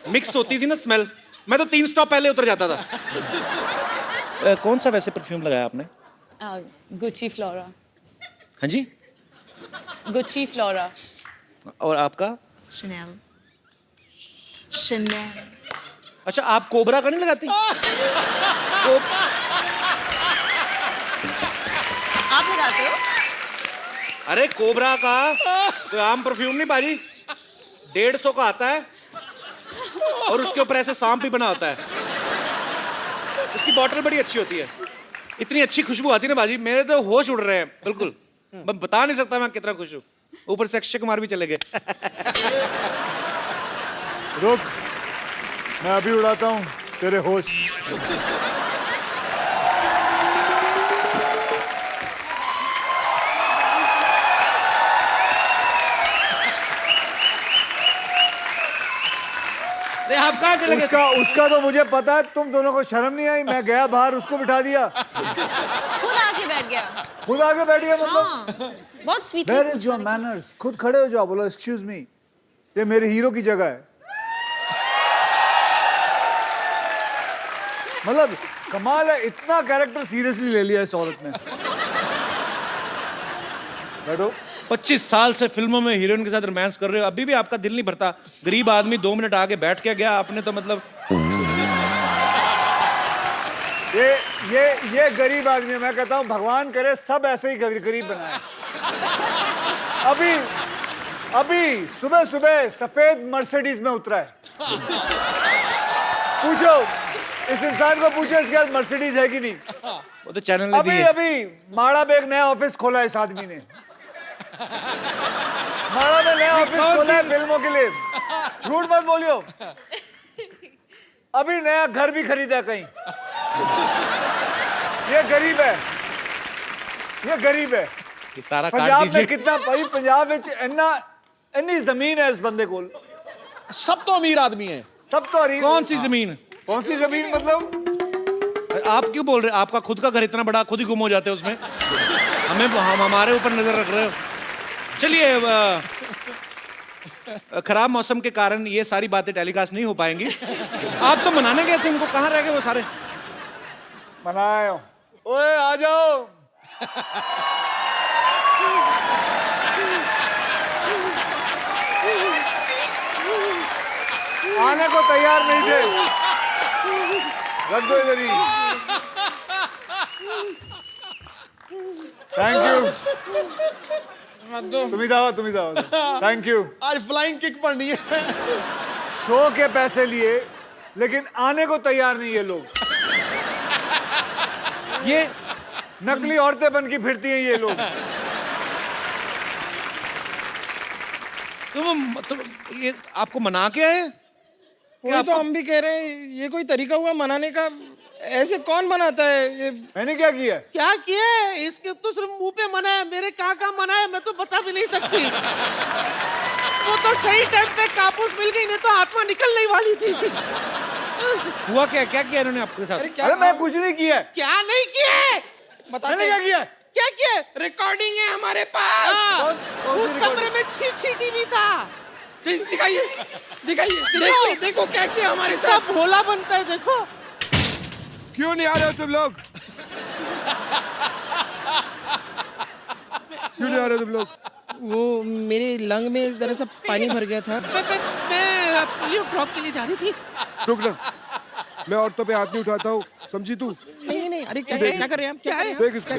मिक्स होती थी ना स्मेल, मैं तो 3 स्टॉप पहले उतर जाता था। कौन सा वैसे परफ्यूम लगाया आपने? Gucci Flora. हाँ जी। Gucci Flora. और आपका? Chanel. Chanel. अच्छा आप कोबरा का नहीं लगाती? आप लगाते हो? अरे कोबरा का कोई आम परफ्यूम नहीं बाजी, 150 का आता है और उसके ऊपर ऐसे सांप भी बना होता है, उसकी बॉटल बड़ी अच्छी होती है, इतनी अच्छी खुशबू आती है ना बाजी, मेरे तो होश उड़ रहे हैं बिल्कुल, मैं बता नहीं सकता मैं कितना खुश हूँ। ऊपर से अक्षय कुमार भी चले गए। रुक, मैं अभी उड़ाता हूँ तेरे होश। आप कहाँ चले गए? उसका तो मुझे पता है, तुम दोनों को शर्म नहीं आई? मैं गया बाहर, उसको बिठा दिया, खुद आके बैठ गया। खुद आगे बैठ गया मतलब? हाँ, बहुत sweet. Where is your manners? खुद खड़े हो जाओ, बोलो एक्सक्यूज मी, ये मेरे हीरो की जगह है। मतलब कमाल है, इतना कैरेक्टर सीरियसली ले लिया इस औरत ने। बैठो। 25 साल से फिल्मों में हीरोइन के साथ रोमांस कर रहे हो, अभी भी आपका दिल नहीं भरता? गरीब आदमी 2 मिनट आगे बैठ के गया, आपने तो मतलब। ये गरीब आदमी है, मैं कहता हूँ भगवान करे सब ऐसे ही गरीब बनाए। अभी सुबह सुबह सफेद मर्सिडीज में उतरा है। पूछो इस इंसान को, पूछो इसके पास मर्सिडीज है कि नहीं? वो तो चैनल ने दी है। अभी माड़ा में एक नया ऑफिस खोला है इस आदमी ने, माड़ा में नया ऑफिस खोला है फिल्मों के लिए, झूठ मत बोलियो। अभी नया घर भी खरीदा कहीं। ये गरीब है, ये गरीब है। ये सारा काट पंजाब दीजिए। में कितना भाई, पंजाब में इतनी जमीन है इस बंदे को। सब तो अमीर आदमी है। सब तो अमीर। कौन सी जमीन? कौन सी जमीन मतलब? आप क्यों बोल रहे हैं? आपका खुद का घर इतना बड़ा, खुद ही गुम हो जाते हैं उसमें, हम हमारे ऊपर नजर रख रहे हो। चलिए, खराब मौसम के कारण ये सारी बातें टेलीकास्ट नहीं हो पाएंगी। आप तो मनाने गए थे उनको, कहाँ रह गए वो सारे? मनाए हो। ओए आ जाओ। आने को तैयार नहीं थे। रख दो इधर ही। Thank you. तुम्ही जाओ। Thank you. आज फ्लाइंग किक पड़नी है। शो के पैसे लिए लेकिन आने को तैयार नहीं ये लोग। ये नकली औरतें बन के फिरती हैं ये लोग। तुम ये आपको मना के आए? वही तो हम भी कह रहे हैं, ये कोई तरीका हुआ मनाने का? ऐसे कौन मनाता है ये? मैंने क्या किया? क्या किया है? इसके तो सिर्फ मुंह पे मना है, मेरे कहाँ मना है मैं तो बता भी नहीं सकती। वो तो सही टाइम पे कापूस मिल गई, नहीं तो आत्मा निकल नहीं वाली थी। हुआ क्या किया इन्होंने आपके साथ? अरे मैं कुछ नहीं किया। क्या नहीं किया है? मैंने क्या किया? क्या किया? रिकॉर्डिंग है हमारे पास। उस कमरे में छी टीवी था। दिखाइए देखो क्या किया हमारे साथ। सब भोला बनता है, देखो। क्यों नहीं आ रहे हो तुम लोग? क्यों नहीं आ रहे हो तुम लोग? वो मेरे लंग में जरा सा पानी भर गया था। मैं पोलियो ड्रॉप के लिए जा रही थी। रुक ना, मैं औरतों पे हाथ नहीं उठाता हूँ, समझी तू? नहीं अरे क्या कर रहे हैं हम? क्या है? देख इसको।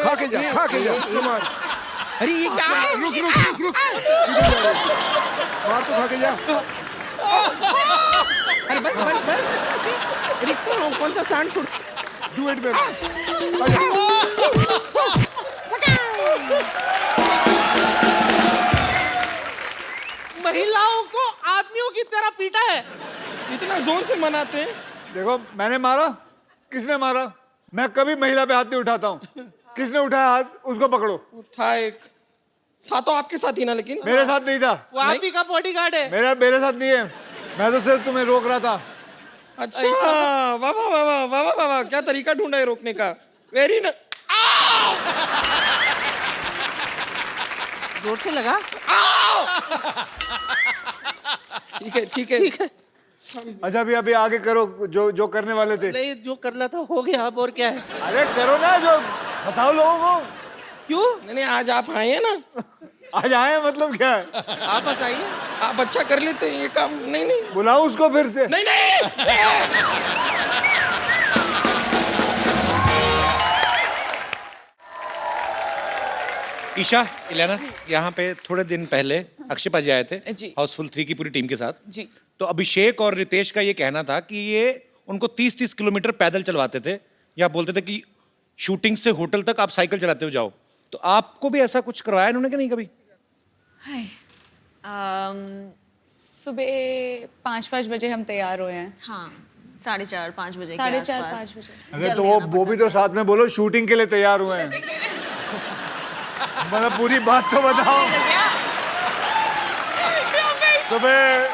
खा के जा इसको मार। अरे ये क्या है? रुक मार तो खा के जा। अरे बस अरे कौन सा सांड छोड़? Do it baby. महिलाओं को आदमियों की तरह पीटा है। इतना जोर से मनाते हैं। देखो मैंने मारा? किसने मारा? मैं कभी महिला पे हाथ नहीं उठाता हूँ। किसने उठाया हाथ उसको पकड़ो। था तो आपके साथ ही ना, लेकिन मेरे साथ नहीं था। वो आप ही का बॉडीगार्ड है। मेरे साथ नहीं है। मैं तो सिर्फ तुम्हें रोक रहा था। अच्छा वाह क्या तरीका ढूंढा है रोकने का। वेरी न जोर से लगा। ठीक है। अच्छा अभी आगे करो जो करने वाले थे। नहीं, जो करना था हो गया, अब और क्या है? अरे करो ना, जो फंसाओ लोगों को। क्यों? नहीं आज आप आए हैं ना। आज आए मतलब क्या है? आप बस आइए। आप अच्छा कर लेते हैं ये काम। नहीं बुलाओ उसको फिर से। नहीं ईशा, इलियाना, यहाँ पे थोड़े दिन पहले अक्षय पाजी आए थे जी। हाउसफुल 3 की पूरी टीम के साथ जी। तो अभिषेक और रितेश का ये कहना था कि ये उनको 30-30 किलोमीटर पैदल चलवाते थे, या बोलते थे कि शूटिंग से होटल तक आप साइकिल चलाते हो जाओ। तो आपको भी ऐसा कुछ करवाया इन्होंने कि नहीं कभी? सुबह 5 बजे हम तैयार हुए हैं। हाँ 4:30-5 बजे के 4:30-5 आसपास। बजे। अरे तो वो भी तो साथ में बोलो शूटिंग के लिए तैयार हुए हैं। मतलब पूरी बात तो बताओ। सुबह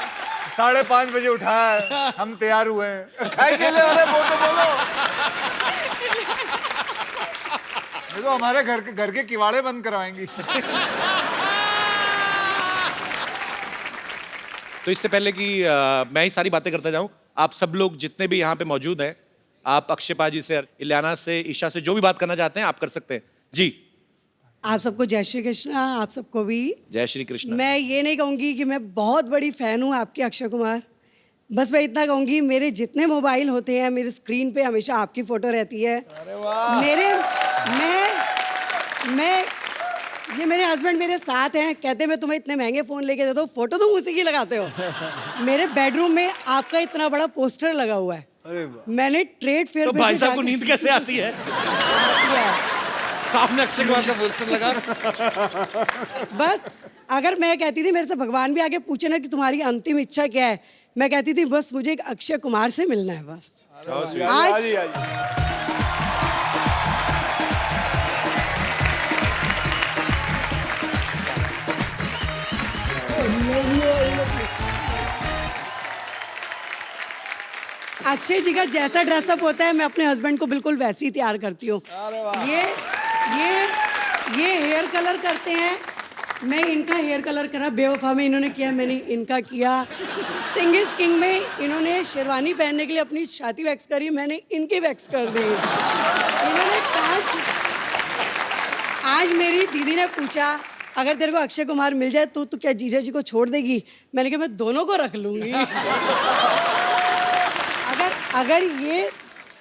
5:30 बजे उठाया है, हम तैयार हुए हैं। खाई के लिए अरे वो तो बोलो। ये तो हमारे घर के किवाड़े बंद करवाएंगी। तो इससे पहले कि मैं ही सारी बातें करता जाऊं, आप सब लोग जितने भी यहाँ पे मौजूद हैं, आप अक्षय पाजी से, इलियाना से, ईशा से जो भी बात करना चाहते हैं आप कर सकते हैं जी। आप सबको जय श्री कृष्ण। आप सबको भी जय श्री कृष्ण। मैं ये नहीं कहूँगी कि मैं बहुत बड़ी फ़ैन हूँ आपके अक्षय कुमार, बस मैं इतना कहूँगी मेरे जितने मोबाइल होते हैं मेरे स्क्रीन पे हमेशा आपकी फ़ोटो रहती है। अरे वाह। ये मेरे हस्बैंड मेरे साथ हैं, कहते हैं मैं तुम्हें इतने महंगे फ़ोन लेके देता हूँ, फ़ोटो तुम उसी की लगाते हो। मेरे बेडरूम में आपका इतना बड़ा पोस्टर लगा हुआ है। मैंने ट्रेड फेयर तो भाई साहब को नींद कैसे आती है? सामने अक्षय कुमार का पोस्टर लगा। बस अगर मैं कहती थी मेरे से भगवान भी आके पूछे ना कि तुम्हारी अंतिम इच्छा क्या है, मैं कहती थी बस मुझे एक अक्षय कुमार से मिलना है बस। आज अक्षय जी का जैसा ड्रेसअप होता है मैं अपने हस्बैंड को बिल्कुल वैसे ही तैयार करती हूँ। ये हेयर कलर करते हैं, मैं इनका हेयर कलर करा, बेवफा में इन्होंने किया, मैंने इनका किया। सिंग इज किंग में इन्होंने शेरवानी पहनने के लिए अपनी छाती वैक्स करी, मैंने इनकी वैक्स कर दी। इन्होंने कांच। आज मेरी दीदी ने पूछा अगर तेरे को अक्षय कुमार मिल जाए तो तू क्या जीजा जी को छोड़ देगी? मैंने कहा मैं दोनों को रख लूंगी। अगर ये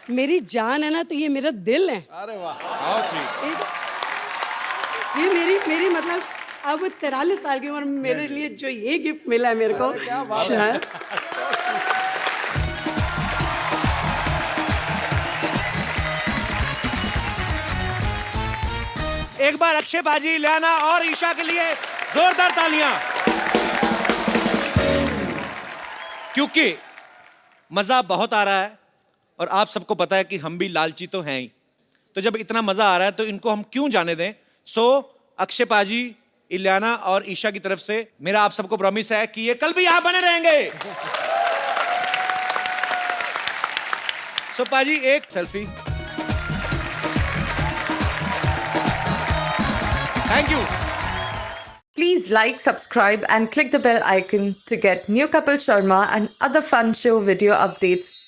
मेरी जान है ना तो ये मेरा दिल है। अरे वाह, ये मेरी मतलब अब 43 साल की उम्र में मेरे लिए जो ये गिफ्ट मिला है मेरे को, शायद एक बार अक्षय पाजी, इलियाना और ईशा के लिए जोरदार तालियां, क्योंकि मजा बहुत आ रहा है और आप सबको पता है कि हम भी लालची तो हैं ही। तो जब इतना मजा आ रहा है तो इनको हम क्यों जाने दें। सो अक्षय पाजी, इलियाना और ईशा की तरफ से मेरा आप सबको प्रॉमिस है कि ये कल भी यहां बने रहेंगे। सो पाजी एक selfie. Thank you. Please like, subscribe and click the bell icon to get new Kapil Sharma and other fun show video updates